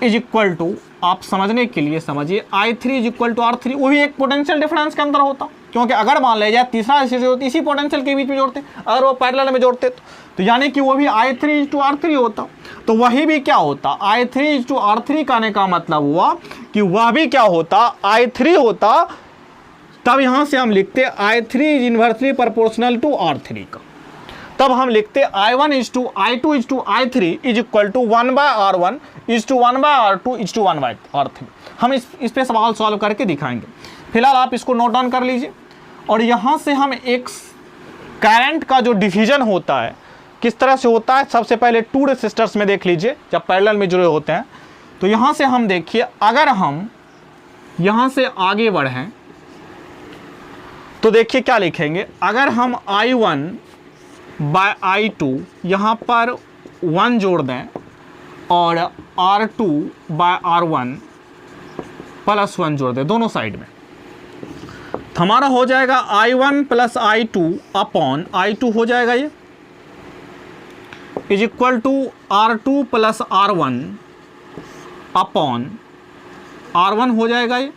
इज इक्वल टू, आप समझने के लिए समझिए, I3 is equal to R3, वो भी एक पोटेंशियल डिफरेंस के अंदर होता, क्योंकि अगर मान लीजिए तीसरा रेसिस्टर होता इसी पोटेंशियल के बीच में जोड़ते, अगर वो पैरेलल में जोड़ते तो यानी कि वो भी I3 इज टू R3 होता। तो वही भी क्या होता, I3 इज टू R3 कहने का मतलब हुआ कि वह भी क्या होता, I3 होता तब यहाँ से हम लिखते I3 is inversely proportional to R3 का। तब हम लिखते I1 is to I2 is to I3 is equal to 1/R1 is to 1/R2 is to 1/R3। हम इस पे सवाल सॉल्व करके दिखाएंगे। फिलहाल आप इसको नोट डाउन कर लीजिए। और यहाँ से हम एक करंट का जो डिवीजन होता है किस तरह से होता है, सबसे पहले 2 रेसिस्टर्स में देख लीजिए जब पैरेलल में जुड़े होते हैं। तो यहाँ से हम देखिए, अगर हम यहाँ से आगे बढ़ें तो देखिए क्या लिखेंगे। अगर हम I1/I2 यहाँ पर 1 जोड़ दें और R2/R1 प्लस 1 जोड़ दें दोनों साइड में, तो हमारा हो जाएगा I1 plus I2 upon I2 हो जाएगा ये, is equal to R2 plus R1 upon R1 हो जाएगा ये।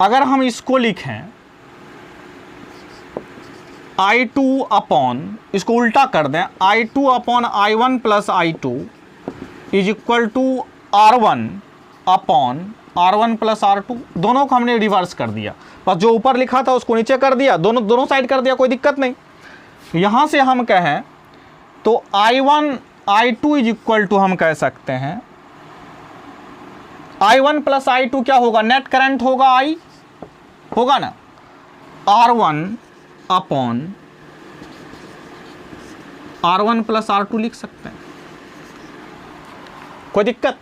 अगर हम इसको लिखें I2 अपॉन, इसको उल्टा कर दें, I2 upon I1 plus I2 is equal to R1 upon R1 plus R2। दोनों को हमने रिवर्स कर दिया, बस जो ऊपर लिखा था उसको नीचे कर दिया, दोनों साइड कर दिया, कोई दिक्कत नहीं। यहाँ से हम कहें तो I1 I2 is equal to हम कह सकते हैं I1 प्लस I2 क्या होगा, नेट करंट होगा I होगा ना, R1 upon R1 plus R2 लिख सकते हैं, कोई दिक्कत।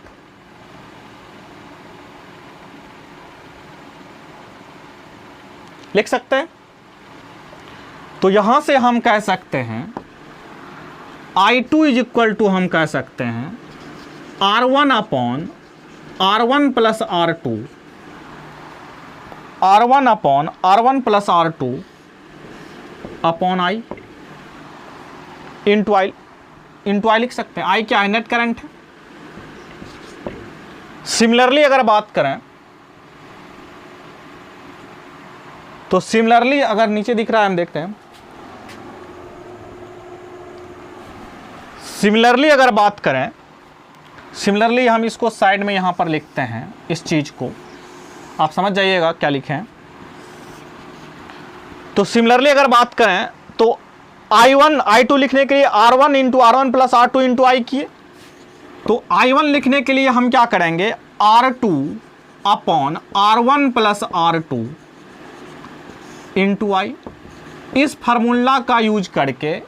लिख सकते हैं। तो यहां से हम कह सकते हैं I2 इज इक्वल टू हम कह सकते हैं R1 upon R1 plus R2, R1 upon R1 plus R2 upon I into I लिख सकते हैं। I क्या है, नेट करंट है। सिमिलरली अगर बात करें तो सिमिलरली अगर नीचे दिख रहा है हम देखते हैं, सिमिलरली अगर बात करें, सिमिलरली हम इसको साइड में यहां पर लिखते हैं, इस चीज को आप समझ जाइएगा क्या लिखे हैं। तो सिमिलरली अगर बात करें तो I1 I2 लिखने के लिए R1 into R1 plus R2 into I किए, तो I1 लिखने के लिए हम क्या करेंगे, R2 upon R1 plus R2 into I। इस फार्मूला का यूज करके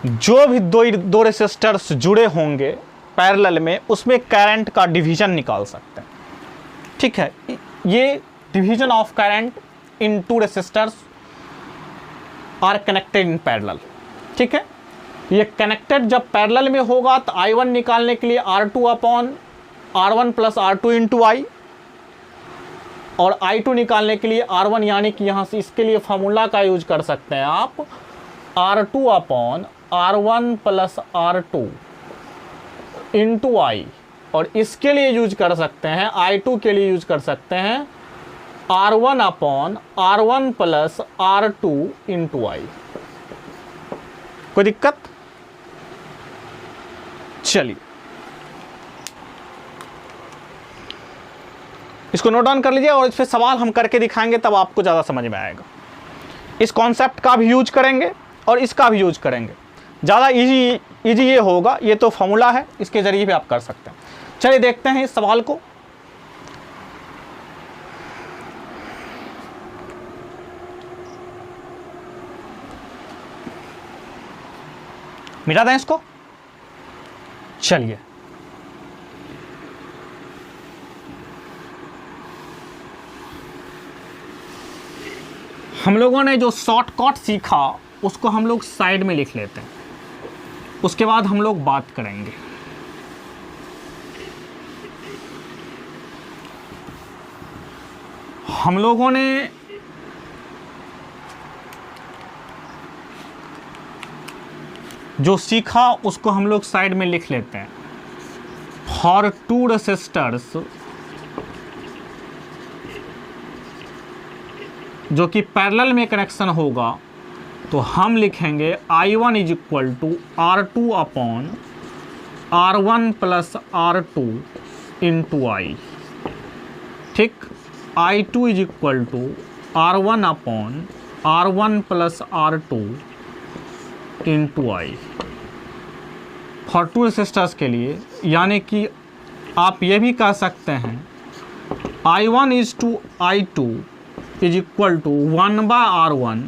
जो भी दो रेसिस्टर्स जुड़े होंगे पैरेलल में उसमें करंट का डिवीजन निकाल सकते हैं। ठीक है, ये division of current in 2 resistors are connected in parallel. ठीक है, ये कनेक्टेड जब पैरेलल में होगा तो I1 निकालने के लिए R2 upon R1 plus R2 into I, और I2 निकालने के लिए R1, यानी कि यहाँ से इसके लिए फार्मूला का यूज कर सकते हैं आप R2 upon R1 plus R2 into I, और इसके लिए यूज कर सकते हैं I2 के लिए यूज कर सकते हैं R1 upon R1 plus R2 into I। कोई दिक्कत? चलिए इसको नोट डाउन कर लीजिए और इस पे सवाल हम करके दिखाएंगे, तब आपको ज़्यादा समझ में आएगा। इस कॉन्सेप्ट का भी यूज करेंगे और इसका भी यूज करेंगे, ज़्यादा इजी ये होगा। ये तो फॉर्मूला है, इसके ज़रिए भी आप कर सकते हैं। चलिए देखते हैं इस सवाल को। मिटा दें इसको। चलिए हम लोगों ने जो शॉर्टकट सीखा उसको हम लोग साइड में लिख लेते हैं, उसके बाद हम लोग बात करेंगे। हम लोगों ने जो सीखा उसको हम लोग साइड में लिख लेते हैं। फॉर 2 रेसिस्टर्स जो कि पैरेलल में कनेक्शन होगा, तो हम लिखेंगे I1 is equal to R2 upon R1 plus R2 into I। ठीक, I2 is equal to R1 upon R1 plus R2 into I for two resistors के लिए, यानी कि आप ये भी कह सकते हैं I1 is to I2 is equal to 1/R1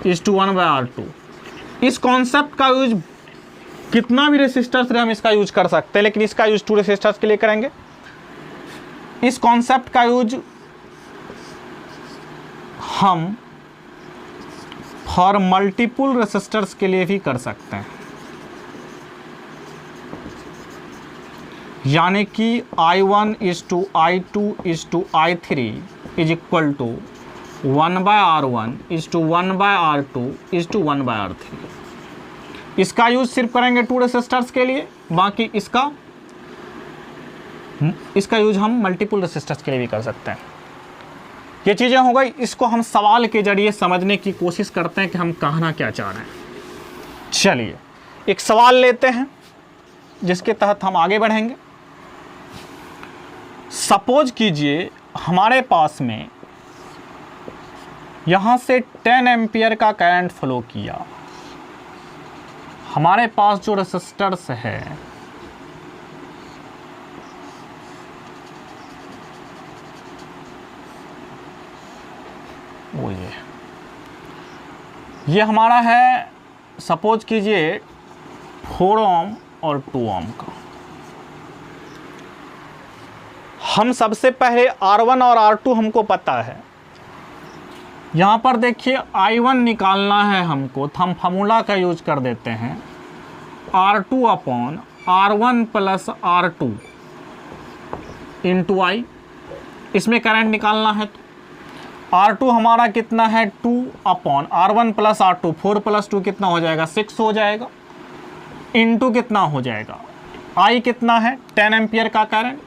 is to 1/R2। इस कॉन्सेप्ट का यूज कितना भी रेसिस्टर्स हम इसका यूज कर सकते हैं, लेकिन इसका यूज टू रेसिस्टर्स के लिए करेंगे। इस कॉन्सेप्ट का यूज हम फॉर मल्टीपल रेसिस्टर्स के लिए भी कर सकते हैं, यानी कि I1 is to I2 is to I3 is equal to 1/R1 is to 1/R2 is to 1/R3। इसका यूज सिर्फ करेंगे टू रेसिस्टर्स के लिए, बाकी इसका यूज हम मल्टीपल रेसिस्टर्स के लिए भी कर सकते हैं। ये चीज़ें हो गई, इसको हम सवाल के जरिए समझने की कोशिश करते हैं कि हम कहना क्या चाह रहे हैं। चलिए एक सवाल लेते हैं जिसके तहत हम आगे बढ़ेंगे। सपोज कीजिए हमारे पास में यहाँ से 10 एम्पियर का करंट फ्लो किया। हमारे पास जो रेसिस्टर्स है वो ये हमारा है, सपोज कीजिए 4 ओम और 2 ओम का। हम सबसे पहले R1 और R2 हमको पता है। यहाँ पर देखिए I1 निकालना है हमको, तो हम फार्मूला का यूज कर देते हैं R2 upon R1 plus R2 into आई। इसमें करंट निकालना है तो R2 हमारा कितना है 2 upon R1 plus R2, 4 plus 2 कितना हो जाएगा 6 हो जाएगा, इंटू कितना हो जाएगा I कितना है 10 एम्पियर का करंट,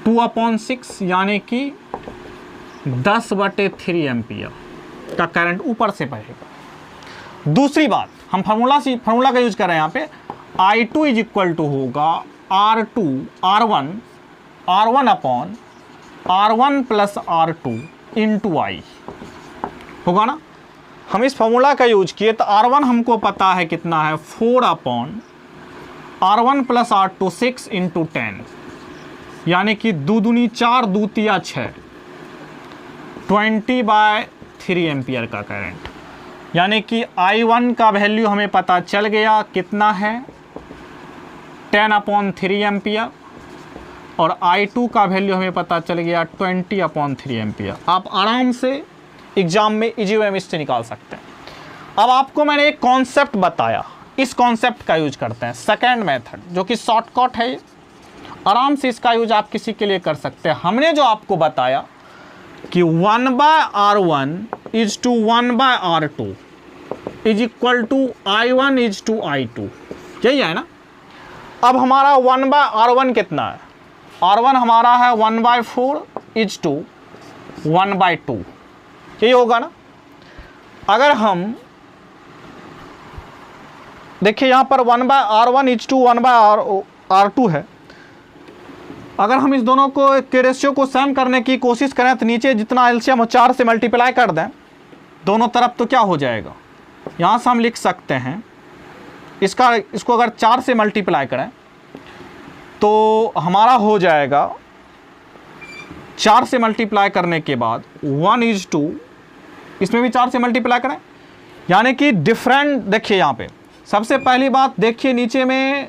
2 अपॉन 6 यानी कि 10/3 एम्पियर का करंट ऊपर से बहेगा। दूसरी बात, हम फार्मूला का यूज कर रहे हैं यहाँ पे, I2 इज इक्वल टू होगा R1 upon R1 plus R2 into आई होगा ना। हम इस फार्मूला का यूज किए तो R1 हमको पता है कितना है 4 upon R1 plus R2 6 into 10, यानी कि 2 दूनी 4 2 तिया 6 20/3 एम्पियर का करंट, यानी कि I1 का वैल्यू हमें पता चल गया कितना है 10/3 एम्पियर, और I2 का वैल्यू हमें पता चल गया 20/3 एम्पियर। आप आराम से एग्जाम में इजी वे में इससे निकाल सकते हैं। अब आपको मैंने एक कॉन्सेप्ट बताया, इस कॉन्सेप्ट का यूज करते हैं, सेकेंड मेथड, जो कि शॉर्टकट है। आराम से इसका यूज आप किसी के लिए कर सकते हैं। हमने जो आपको बताया कि 1/R1 is to 1/R2 is equal to I1 is to I2, यही है ना। अब हमारा 1/R1 कितना है, R1 हमारा है 1/4 इज टू 1/2, यही होगा ना। अगर हम देखिए यहाँ पर 1/R1 इज टू 1/R2 है, अगर हम इस दोनों को के रेशियो को सेम करने की कोशिश करें तो नीचे जितना एलसीएम 4 से मल्टीप्लाई कर दें दोनों तरफ, तो क्या हो जाएगा, यहाँ से हम लिख सकते हैं इसको अगर 4 से मल्टीप्लाई करें तो हमारा हो जाएगा 4 से मल्टीप्लाई करने के बाद 1:2, इसमें भी 4 से मल्टीप्लाई करें, यानी कि डिफरेंट। देखिए यहाँ पे सबसे पहली बात देखिए, नीचे में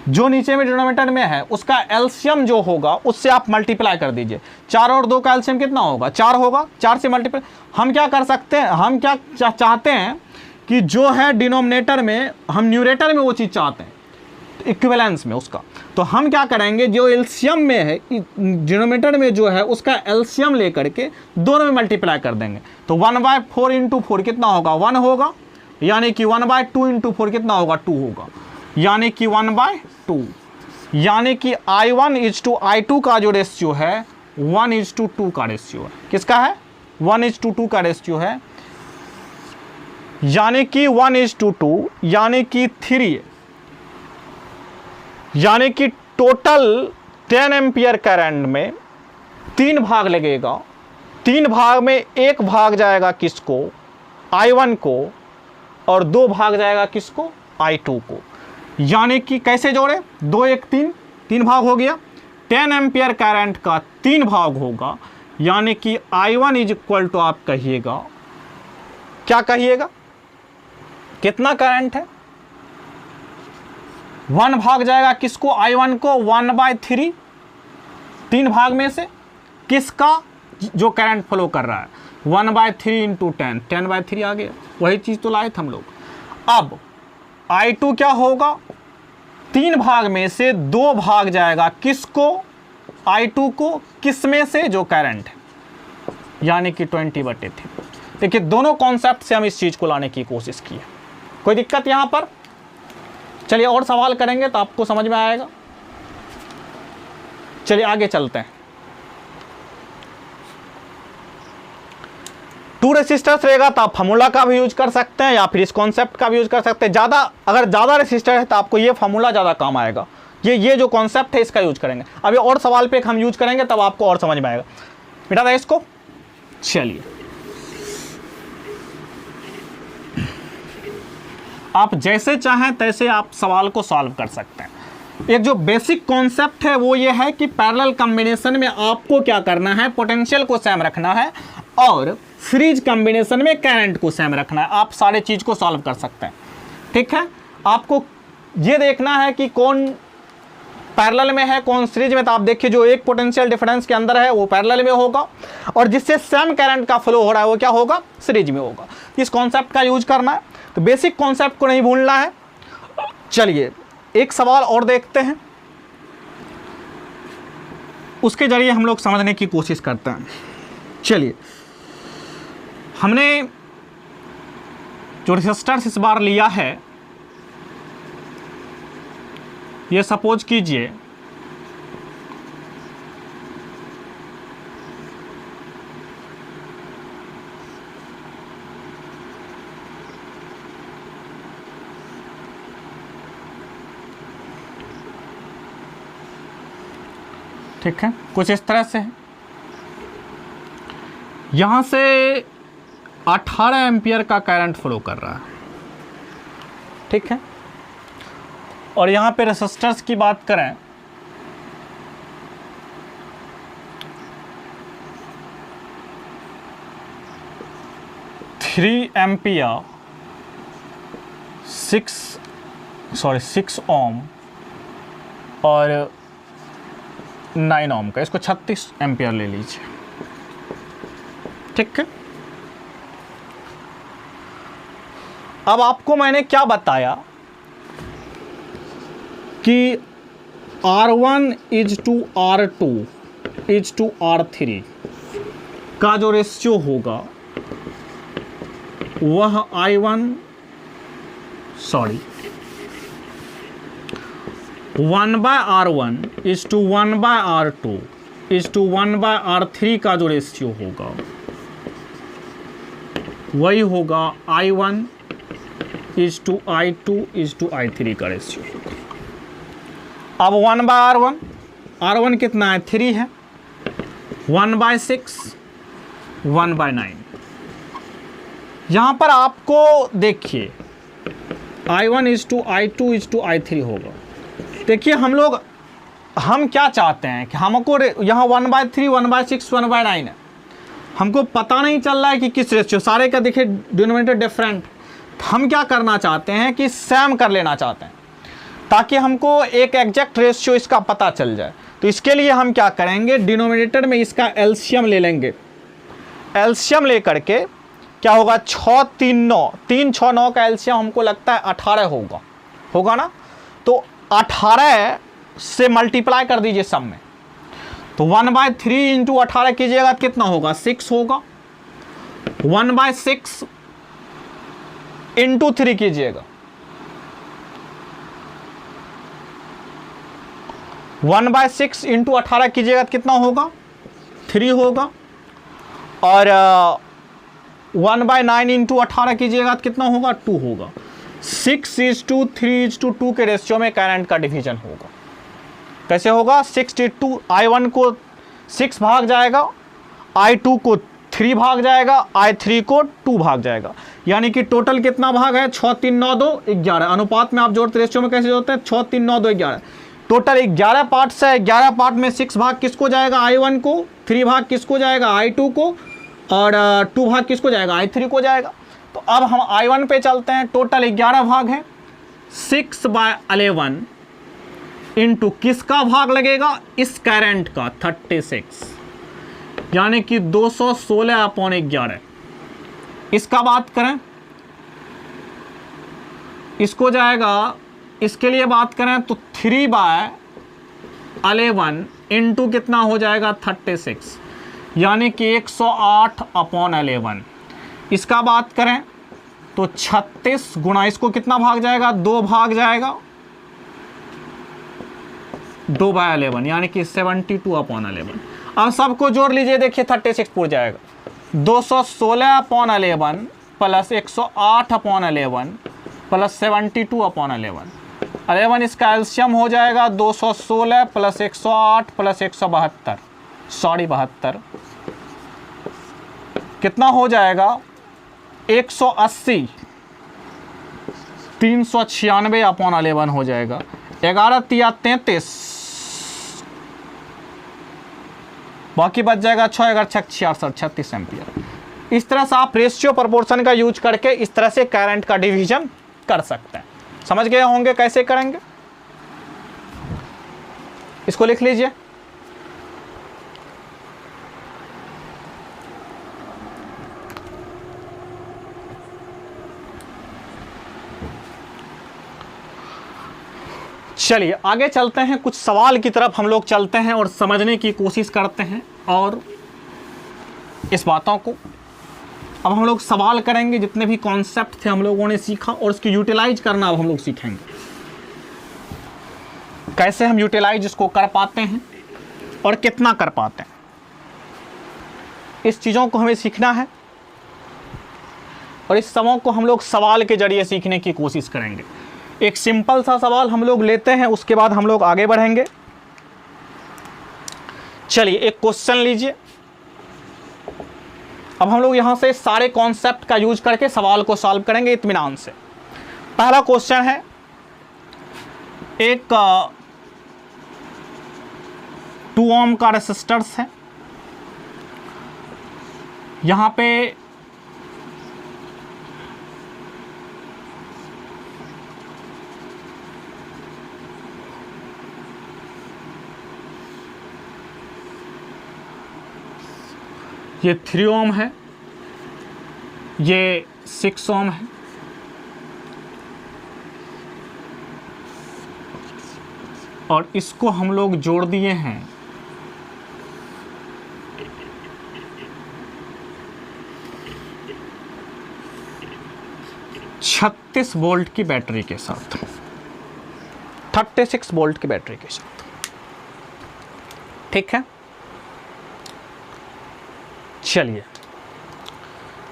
डिनोमिनेटर में है उसका एलसीएम जो होगा उससे आप मल्टीप्लाई कर दीजिए। 4 और 2 का एलसीएम कितना होगा 4 होगा, 4 से मल्टीप्लाई। हम क्या कर सकते हैं, हम क्या चाहते हैं कि जो है डिनोमिनेटर में, हम न्यूमरेटर में वो चीज़ चाहते हैं इक्विवेलेंस में उसका। तो हम क्या करेंगे, जो एलसीएम में है डिनोमिनेटर में जो है उसका एलसीएम लेकर के दोनों में मल्टीप्लाई कर देंगे। तो 1/4 इंटू 4 कितना होगा 1 होगा, यानी कि 1/2 इंटू 4 कितना होगा 2 होगा, यानी कि 1/2, यानी कि I1 इज टू I2 का जो रेशियो है 1:2 का रेशियो है। किसका है 1:2 का रेशियो है, यानी कि 1:2, यानी कि 3, यानी कि टोटल 10 एम्पियर करंट में 3 भाग लगेगा, 3 भाग में 1 भाग जाएगा किसको, I1 को, और 2 भाग जाएगा किसको, I2 को। यानी कि कैसे जोड़े, 2 1 3, 3 भाग हो गया। 10 एम्पियर करंट का 3 भाग होगा, यानी कि I1 इज इक्वल टू आप कहिएगा, क्या कहिएगा, कितना करंट है, 1 भाग जाएगा किसको, I1 को, 1/3, 3 भाग में से किसका, जो करंट फ्लो कर रहा है, 1/3 इंटू 10, 10/3 आ गया, वही चीज़ तो लाए थे हम लोग। अब I2 क्या होगा, 3 भाग में से 2 भाग जाएगा किसको, I2 को, किस में से, जो करंट है, यानी कि 20/3। देखिए दोनों कॉन्सेप्ट से हम इस चीज़ को लाने की कोशिश की है। कोई दिक्कत यहाँ पर? चलिए और सवाल करेंगे तो आपको समझ में आएगा। चलिए आगे चलते हैं। 2 रेसिस्टर्स रहेगा तो आप फार्मूला का भी यूज कर सकते हैं या फिर इस कॉन्सेप्ट का भी यूज कर सकते हैं। अगर ज़्यादा रेसिस्टर है तो आपको ये फार्मूला ज़्यादा काम आएगा। ये जो कॉन्सेप्ट है इसका यूज करेंगे। अभी और सवाल पे हम यूज करेंगे तब आपको और समझ में आएगा। मिटा दें इसको। चलिए आप जैसे चाहें तैसे आप सवाल को सॉल्व कर सकते हैं। एक जो बेसिक कॉन्सेप्ट है वो ये है कि पैरेलल कॉम्बिनेशन में आपको क्या करना है, पोटेंशियल को सेम रखना है और सीरीज कॉम्बिनेशन में करंट को सेम रखना है। आप सारे चीज़ को सॉल्व कर सकते हैं। ठीक है, आपको ये देखना है कि कौन पैरेलल में है कौन सीरीज में। तो आप देखिए जो एक पोटेंशियल डिफरेंस के अंदर है वो पैरेलल में होगा और जिससे सेम करंट का फ्लो हो रहा है वो क्या होगा, सीरीज में होगा। इस कॉन्सेप्ट का यूज करना है, तो बेसिक कॉन्सेप्ट को नहीं भूलना है। चलिए एक सवाल और देखते हैं, उसके जरिए हम लोग समझने की कोशिश करते हैं। चलिए हमने जो रेसिस्टर्स इस बार लिया है, ये सपोज कीजिए ठीक है, कुछ इस तरह से है। यहां से 18 एम्पियर का करंट फ्लो कर रहा है। ठीक है, और यहां पे रेसिस्टर्स की बात करें थ्री एम्पियर 6 ओम और 9 ओम का, इसको 36 एम्पियर ले लीजिए। ठीक है, अब आपको मैंने क्या बताया कि R1 is to R2 is to R3 का जो रेशियो होगा वह 1/R1 is to 1/R2 is to 1/R3 का जो रेशियो होगा वही होगा I1 is to I2 is to I3 का रेशियो होगा। अब 1/R1 कितना है, 3 है, 1/6 1/9। यहाँ पर आपको देखिए I1 is to I2 is to I3 होगा। देखिए हम क्या चाहते हैं कि हमको यहाँ 1/3 1/6 1/9 है, हमको पता नहीं चल रहा है कि किस रेशियो, सारे का देखिए डिनोमिनेटर डिफरेंट। हम क्या करना चाहते हैं कि सेम कर लेना चाहते हैं ताकि हमको एक एग्जैक्ट रेशियो इसका पता चल जाए। तो इसके लिए हम क्या करेंगे, डिनोमिनेटर में इसका एलसीएम ले लेंगे। एलसीएम ले करके क्या होगा, 6 3 9, 3 6 9 का एलसीएम हमको लगता है 18 होगा ना। तो 18 से मल्टीप्लाई कर दीजिए सब में, तो 1/3 इंटू 18 कीजिएगा कितना होगा, 6 होगा। 1/6 इंटू 3 कीजिएगा, 1/6 इंटू 18 कीजिएगा कितना होगा, 3 होगा। और 1/9 इंटू 18 कीजिएगा कितना होगा, 2 होगा। 6:3:2 के रेशियो में करंट का डिवीजन होगा। कैसे होगा, 6:2, I1 को 6 भाग जाएगा, I2 को 3 भाग जाएगा, I3 को 2 भाग जाएगा। यानी कि टोटल कितना भाग है? 6, 3, 9, 2, 11। अनुपात में आप जोड़ते, रेशियो में कैसे जोड़ते हैं? 6, 3, 9, 2, 11। टोटल 11 पार्ट्स है। 11 पार्ट में 6 भाग किसको जाएगा? I1 को, 3 भाग किसको जाएगा? I2 को, और 2 भाग किसको जाएगा? I3 को जाएगा। तो अब हम I1 पे चलते हैं। टोटल 11 भाग है, 6/11 इंटू किसका भाग लगेगा? इस करंट का 36, यानी कि 216/11। इसका बात करें, इसको जाएगा, इसके लिए बात करें तो 3/11 इंटू कितना हो जाएगा? 36, यानी कि 108/11। इसका बात करें तो 36 गुणा इसको कितना भाग जाएगा? 2 भाग जाएगा, 2/11, यानी कि 72/11। अब सबको जोड़ लीजिए, देखिए 36 पूर जाएगा। 216/11 प्लस 108/11 प्लस 72/11। 11 इसका एल्शियम हो जाएगा 216 प्लस 108 प्लस 172, कितना हो जाएगा? 180, 396/11 हो जाएगा। 11 तिया 33, बाकी बच जाएगा 6, 11 6 66, 36 एम्पियर। इस तरह से आप रेशियो प्रोपोर्शन का यूज करके इस तरह से करंट का डिवीजन कर सकते हैं। समझ गए होंगे कैसे करेंगे? इसको लिख लीजिए। चलिए आगे चलते हैं, कुछ सवाल की तरफ हम लोग चलते हैं और समझने की कोशिश करते हैं और इस बातों को अब हम लोग सवाल करेंगे। जितने भी कॉन्सेप्ट थे हम लोगों ने सीखा और उसकी यूटिलाइज करना अब हम लोग सीखेंगे, कैसे हम यूटिलाइज इसको कर पाते हैं और कितना कर पाते हैं। इस चीज़ों को हमें सीखना है और इस सबों को हम लोग सवाल के जरिए सीखने की कोशिश करेंगे। एक सिंपल सा सवाल हम लोग लेते हैं, उसके बाद हम लोग आगे बढ़ेंगे। चलिए एक क्वेश्चन लीजिए। अब हम लोग यहां से सारे कॉन्सेप्ट का यूज करके सवाल को सॉल्व करेंगे इत्मीनान से। पहला क्वेश्चन है, एक 2 ओम का रेसिस्टर्स है, यहां पे ये 3 ओम है, ये 6 ओम है, और इसको हम लोग जोड़ दिए हैं 36 वोल्ट की बैटरी के साथ, 36 वोल्ट की बैटरी के साथ। ठीक है, चलिए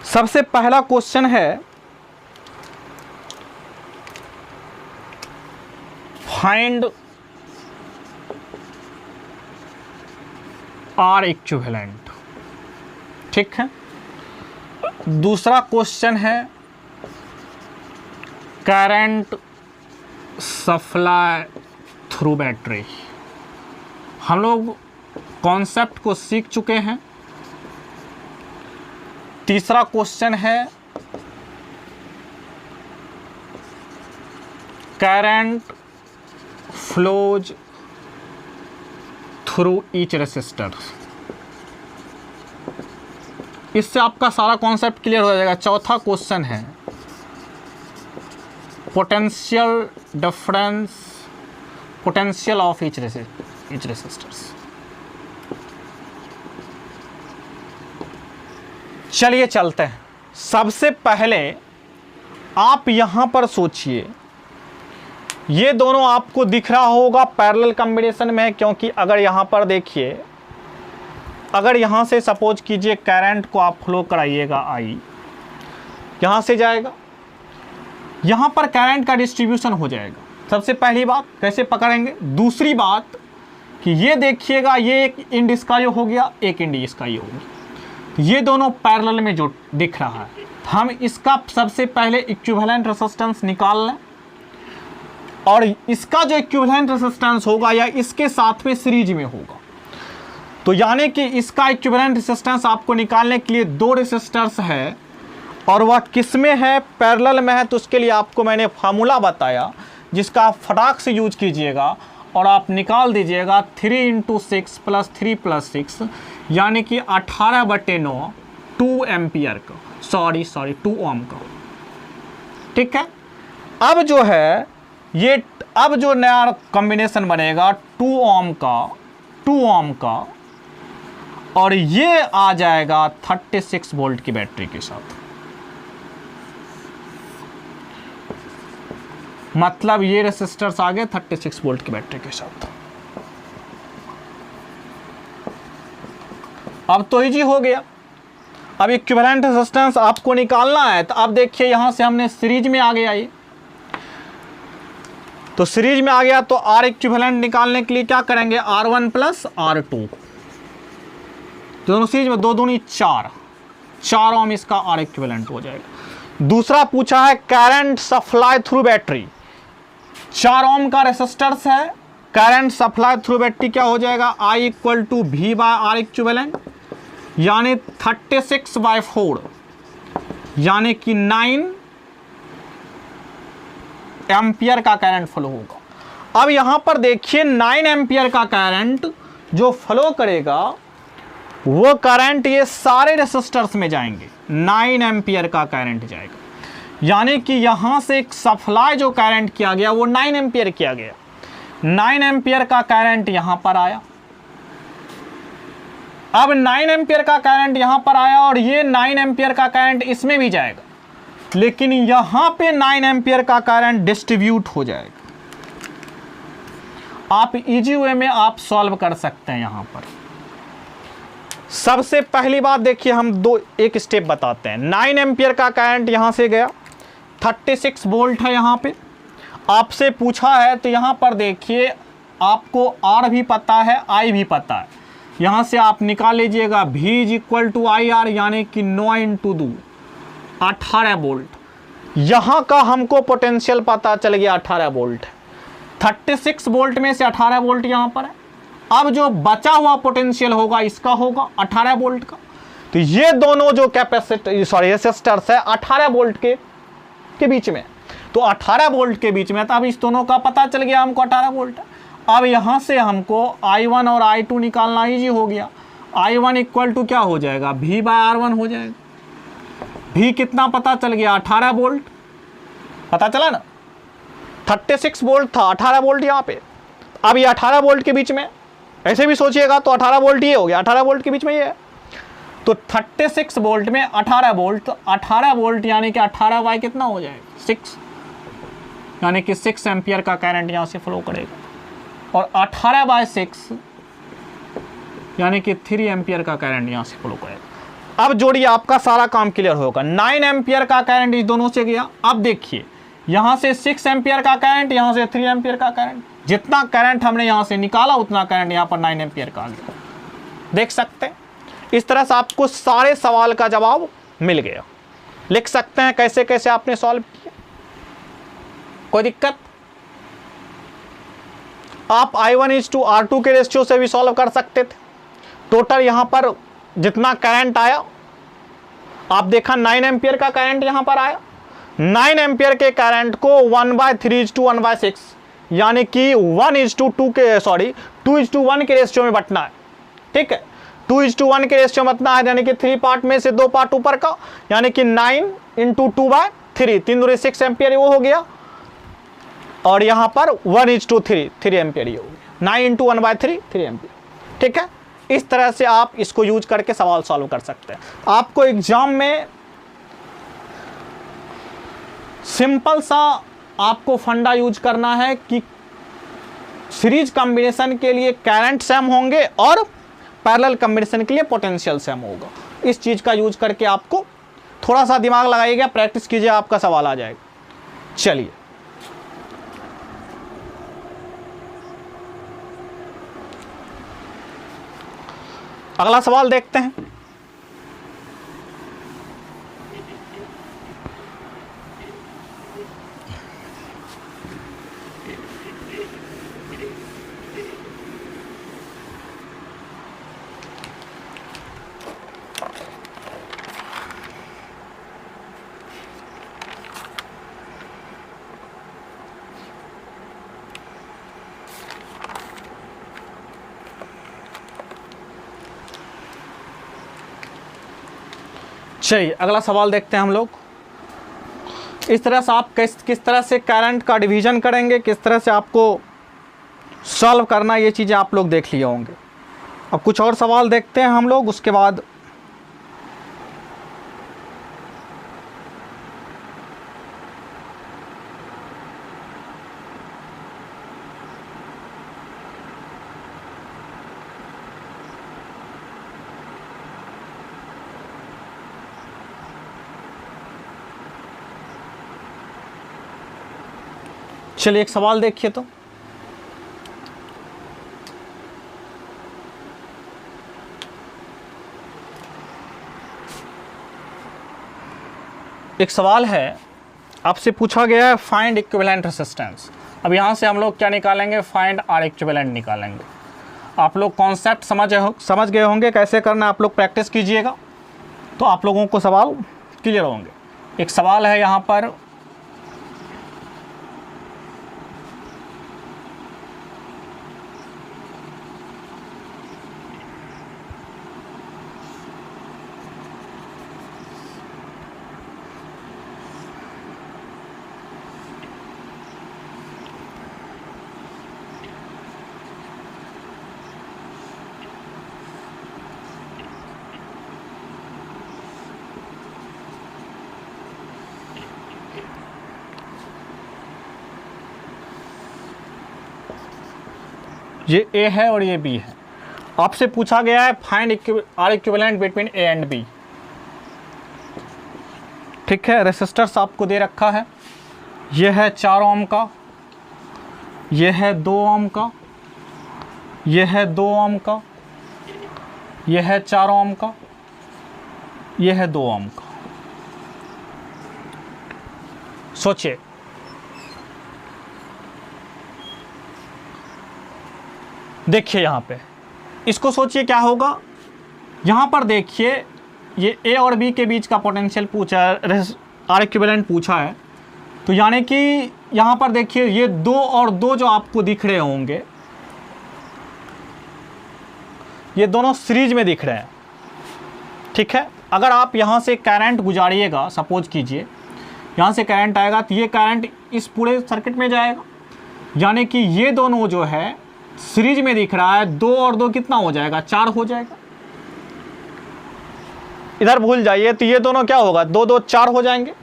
सबसे पहला क्वेश्चन है, फाइंड आर इक्विवेलेंट। ठीक है, दूसरा क्वेश्चन है, करंट सप्लाई थ्रू बैटरी। हम लोग कॉन्सेप्ट को सीख चुके हैं। तीसरा क्वेश्चन है, current flows through each resistor. इससे आपका सारा कॉन्सेप्ट क्लियर हो जाएगा। चौथा क्वेश्चन है, potential difference, potential of each resistors. चलिए चलते हैं। सबसे पहले आप यहां पर सोचिए, ये दोनों आपको दिख रहा होगा पैरेलल कॉम्बिनेशन में है, क्योंकि अगर यहां पर देखिए, अगर यहां से सपोज कीजिए करंट को आप फ्लो कराइएगा, आई यहां से जाएगा, यहां पर करंट का डिस्ट्रीब्यूशन हो जाएगा। सबसे पहली बात कैसे पकड़ेंगे। दूसरी बात कि ये देखिएगा, ये एक इंड इसका ये हो गया, एक इंड इसका ये हो गया, ये दोनों पैरेलल में जो दिख रहा है, हम इसका सबसे पहले इक्विवेलेंट रेजिस्टेंस निकाल लें और इसका जो इक्विवेलेंट रेजिस्टेंस होगा या इसके साथ में सीरीज में होगा। तो यानी कि इसका इक्विवेलेंट रेजिस्टेंस आपको निकालने के लिए दो रेजिस्टर्स है और वह किस में है, पैरेलल में है। तो उसके लिए आपको मैंने फार्मूला बताया जिसका आप फटाक से यूज कीजिएगा और आप निकाल दीजिएगा 3 × 6 + 3 + 6 यानी कि 18/9 2 एम्पियर का, सॉरी 2 ओम का। ठीक है, अब जो है ये अब जो नया कॉम्बिनेशन बनेगा 2 ओम का और ये आ जाएगा 36 वोल्ट की बैटरी के साथ। मतलब ये रेसिस्टर्स आ गए 36 वोल्ट की बैटरी के साथ। अब तो इजी हो गया। अब इक्विवेलेंट रेजिस्टेंस आपको निकालना है, तो अब देखिए यहां से हमने सीरीज में आ गया, ये तो सीरीज में आ गया तो आर इक्विवेलेंट निकालने के लिए क्या करेंगे, R1 + R2, दोनों सीरीज में 2 दूनी 4 ओम इसका आर इक्विवेलेंट हो जाएगा। दूसरा पूछा है करंट सप्लाई थ्रू बैटरी, 4 ओम का रेसिस्टर्स है, करंट सप्लाई थ्रू बैटरी क्या हो जाएगा, I = V/R इक्विवेलेंट यानी 36/4 यानी कि 9 एम्पियर का करंट फ्लो होगा। अब यहां पर देखिए 9 एम्पियर का करंट जो फ्लो करेगा वो करंट ये सारे रेसिस्टर्स में जाएंगे, 9 एम्पियर का करंट जाएगा यानी कि यहां से एक सप्लाई जो करंट किया गया वो 9 एम्पियर किया गया। 9 एम्पियर का करंट यहां पर आया, अब 9 एम्पियर का करंट यहां पर आया और ये 9 एम्पियर का करंट इसमें भी जाएगा, लेकिन यहां पे 9 एम्पियर का करंट डिस्ट्रीब्यूट हो जाएगा। आप इजी वे में आप सॉल्व कर सकते हैं। यहां पर सबसे पहली बात देखिए, हम एक स्टेप बताते हैं। 9 एम्पियर का करंट यहां से गया, 36 वोल्ट है यहां पे, आपसे पूछा है तो यहां पर देखिए आपको R भी पता है, I भी पता है, यहां से आप निकाल लीजिएगा V = IR यानी कि 9 × 2 18 वोल्ट। यहां का हमको पोटेंशियल पता चल गया 18 वोल्ट, 36 वोल्ट में से 18 वोल्ट यहां पर है। अब जो बचा हुआ पोटेंशियल होगा इसका होगा 18 वोल्ट का। तो ये दोनों जो रेसिस्टर्स है 18 वोल्ट के बीच में, तो 18 वोल्ट के बीच में, तो अब इस दोनों का पता चल गया हमको 18 वोल्ट है। अब यहां से हमको I1 और I2 निकालना इजी हो गया। I1 = क्या हो जाएगा, V/R1 हो जाएगा। V कितना पता चल गया, 18 वोल्ट पता चला ना, 36 वोल्ट था, 18 वोल्ट यहाँ पे। अब ये 18 वोल्ट के बीच में ऐसे भी सोचिएगा तो 18 वोल्ट ये हो गया, 18 वोल्ट के बीच में ये है। तो 36 वोल्ट में 18 वोल्ट, तो 18 वोल्ट यानी कि 18 बाई कितना हो जाएगा, 6, यानी कि 6 एम्पियर का करंट यहाँ से फ्लो करेगा। और 18/6 यानी कि 3 एम्पियर का करंट यहाँ से फ्लो करेगा। अब जोड़िए, आपका सारा काम क्लियर होगा। 9 एम्पियर का करंट इस दोनों से गया। अब देखिए यहाँ से 6 एम्पियर का करंट, यहाँ से 3 एम्पियर का करंट, जितना करंट हमने यहाँ से निकाला उतना करंट यहाँ पर 9 एम्पियर का आ गया। देख सकते हैं, इस तरह से आपको सारे सवाल का जवाब मिल गया। लिख सकते हैं कैसे कैसे आपने सॉल्व किया, कोई दिक्कत। आप I1:R2 के रेशियो से भी सॉल्व कर सकते थे। टोटल यहाँ पर जितना करंट आया आप देखा, 9 एम्पियर का करंट यहाँ पर आया। 9 एम्पियर के करंट को 1/3:1/6 यानी कि 2:1 के रेशियो में बंटना है। ठीक है, 2:1 के रेशियो में बंटना है, यानी कि 3 पार्ट में से 2 पार्ट ऊपर का, यानी कि 9 × 2/3, 3 दूनी 6 एम्पियर वो हो गया। और यहाँ पर 1:3 3 एम्पियर ये हो गया, 9 × 1/3 3 एम्पियर। ठीक है, इस तरह से आप इसको यूज करके सवाल सॉल्व कर सकते हैं। आपको एग्जाम में सिंपल सा आपको फंडा यूज करना है कि सीरीज कॉम्बिनेशन के लिए करंट सेम होंगे और पैरेलल कॉम्बिनेशन के लिए पोटेंशियल सेम होगा। इस चीज का यूज करके आपको थोड़ा सा दिमाग लगाइएगा, प्रैक्टिस कीजिए, आपका सवाल आ जाएगा। चलिए, अगला सवाल देखते हैं। चलिए अगला सवाल देखते हैं हम लोग। इस तरह से आप किस तरह से करंट का डिवीजन करेंगे, किस तरह से आपको सॉल्व करना, ये चीज़ें आप लोग देख लिए होंगे। अब कुछ और सवाल देखते हैं हम लोग, उसके बाद चलिए एक सवाल देखिए। तो एक सवाल है, आपसे पूछा गया है फाइंड इक्विवेलेंट रेजिस्टेंस। अब यहाँ से हम लोग क्या निकालेंगे, फाइंड आर इक्विवेलेंट निकालेंगे। आप लोग कॉन्सेप्ट समझ गए होंगे कैसे करना है, आप लोग प्रैक्टिस कीजिएगा तो आप लोगों को सवाल क्लियर होंगे। एक सवाल है यहाँ पर, ये ए है और ये बी है। आपसे पूछा गया है find R equivalent between A and B. ठीक है, रेसिस्टर्स आपको दे रखा है, ये है 4 ओम का, ये है 2 ओम का, ये है 2 ओम का, ये है 4 ओम का, ये है 2 ओम का। सोचिए, देखिए यहाँ पे, इसको सोचिए क्या होगा। यहाँ पर देखिए, ये ए और बी के बीच का पोटेंशियल पूछा है, आर इक्विवेलेंट पूछा है। तो यानी कि यहाँ पर देखिए, ये 2 और 2 जो आपको दिख रहे होंगे, ये दोनों सीरीज में दिख रहे हैं। ठीक है, अगर आप यहाँ से करंट गुजारिएगा, सपोज कीजिए यहाँ से करंट आएगा, तो ये करंट इस पूरे सर्किट में जाएगा। यानी कि ये दोनों जो है सीरीज में दिख रहा है, 2 और 2 कितना हो जाएगा, 4 हो जाएगा। इधर भूल जाइए, तो ये दोनों क्या होगा, 2 2 4 हो जाएंगे।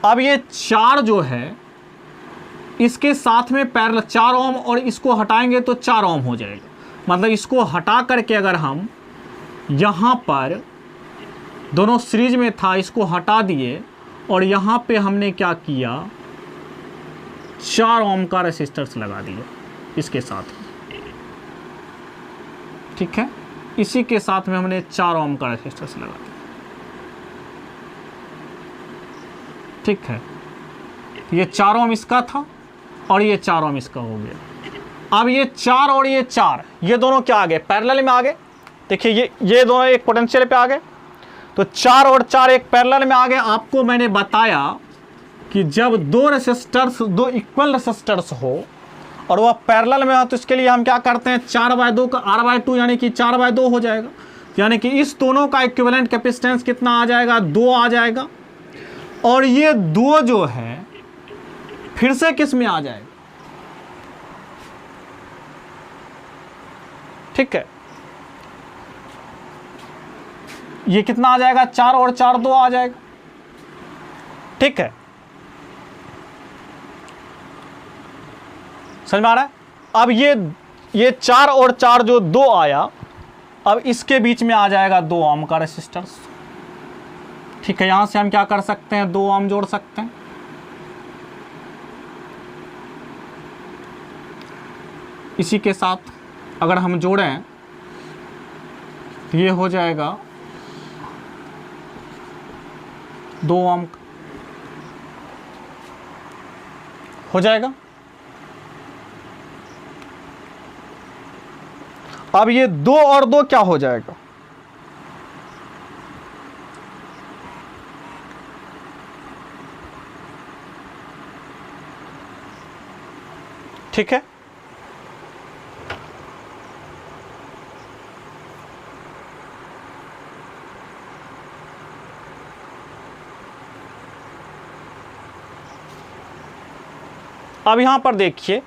अब ये 4 जो है इसके साथ में पैरेलल 4 ओम, और इसको हटाएंगे तो 4 ओम हो जाएगा। मतलब इसको हटा करके अगर हम यहाँ पर, दोनों सीरीज में था, इसको हटा दिए और यहाँ पे हमने क्या किया, 4 ओम का रेसिस्टर्स लगा दिया इसके साथ। ठीक है, इसी के साथ में हमने 4 ओम का रेसिस्टेंस लगा दिया। ठीक है, ये 4 ओम इसका था और ये 4 ओम इसका हो गया। अब ये 4 और ये 4, ये दोनों क्या आ गए, पैरेलल में आ गए। देखिए ये दोनों एक पोटेंशियल पे आ गए, तो 4 और 4 एक पैरेलल में आ गए। आपको मैंने बताया कि जब 2 रेसिस्टर्स, 2 इक्वल रेसिस्टर्स हो और वह पैरेलल में हो, तो इसके लिए हम क्या करते हैं, 4/2 का R/2 यानी कि 4/2 हो जाएगा। यानी कि इस दोनों का इक्विवेलेंट कैपेसिटेंस कितना आ जाएगा, 2 आ जाएगा। और ये 2 जो है फिर से किस में आ जाएगा, ठीक है, ये कितना आ जाएगा, 4 और 4 2 आ जाएगा। ठीक है, समझ में आ रहा है। अब ये 4 और 4 जो 2 आया, अब इसके बीच में आ जाएगा 2 ओम का रेसिस्टर्स। ठीक है, यहां से हम क्या कर सकते हैं, 2 ओम जोड़ सकते हैं। इसी के साथ अगर हम जोड़ें ये हो जाएगा 2 ओम हो जाएगा। अब ये 2 और 2 क्या हो जाएगा? ठीक है, अब यहां पर देखिए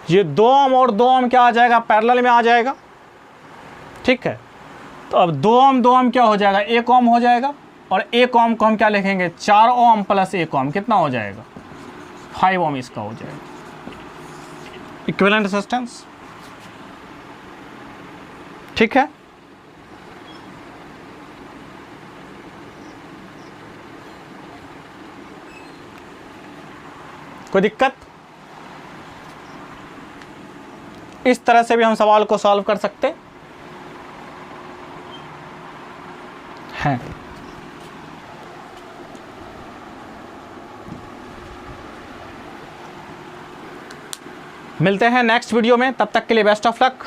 ये 2 ओम और 2 ओम क्या आ जाएगा? पैरेलल में आ जाएगा। ठीक है, तो अब 2 ओम क्या हो जाएगा? 1 ओम हो जाएगा। और 1 ओम को हम क्या लिखेंगे? 4 ओम प्लस 1 ओम कितना हो जाएगा? 5 ओम इसका हो जाएगा इक्विवेलेंट रेजिस्टेंस। ठीक है, कोई दिक्कत? इस तरह से भी हम सवाल को सॉल्व कर सकते हैं। मिलते हैं नेक्स्ट वीडियो में, तब तक के लिए बेस्ट ऑफ लक।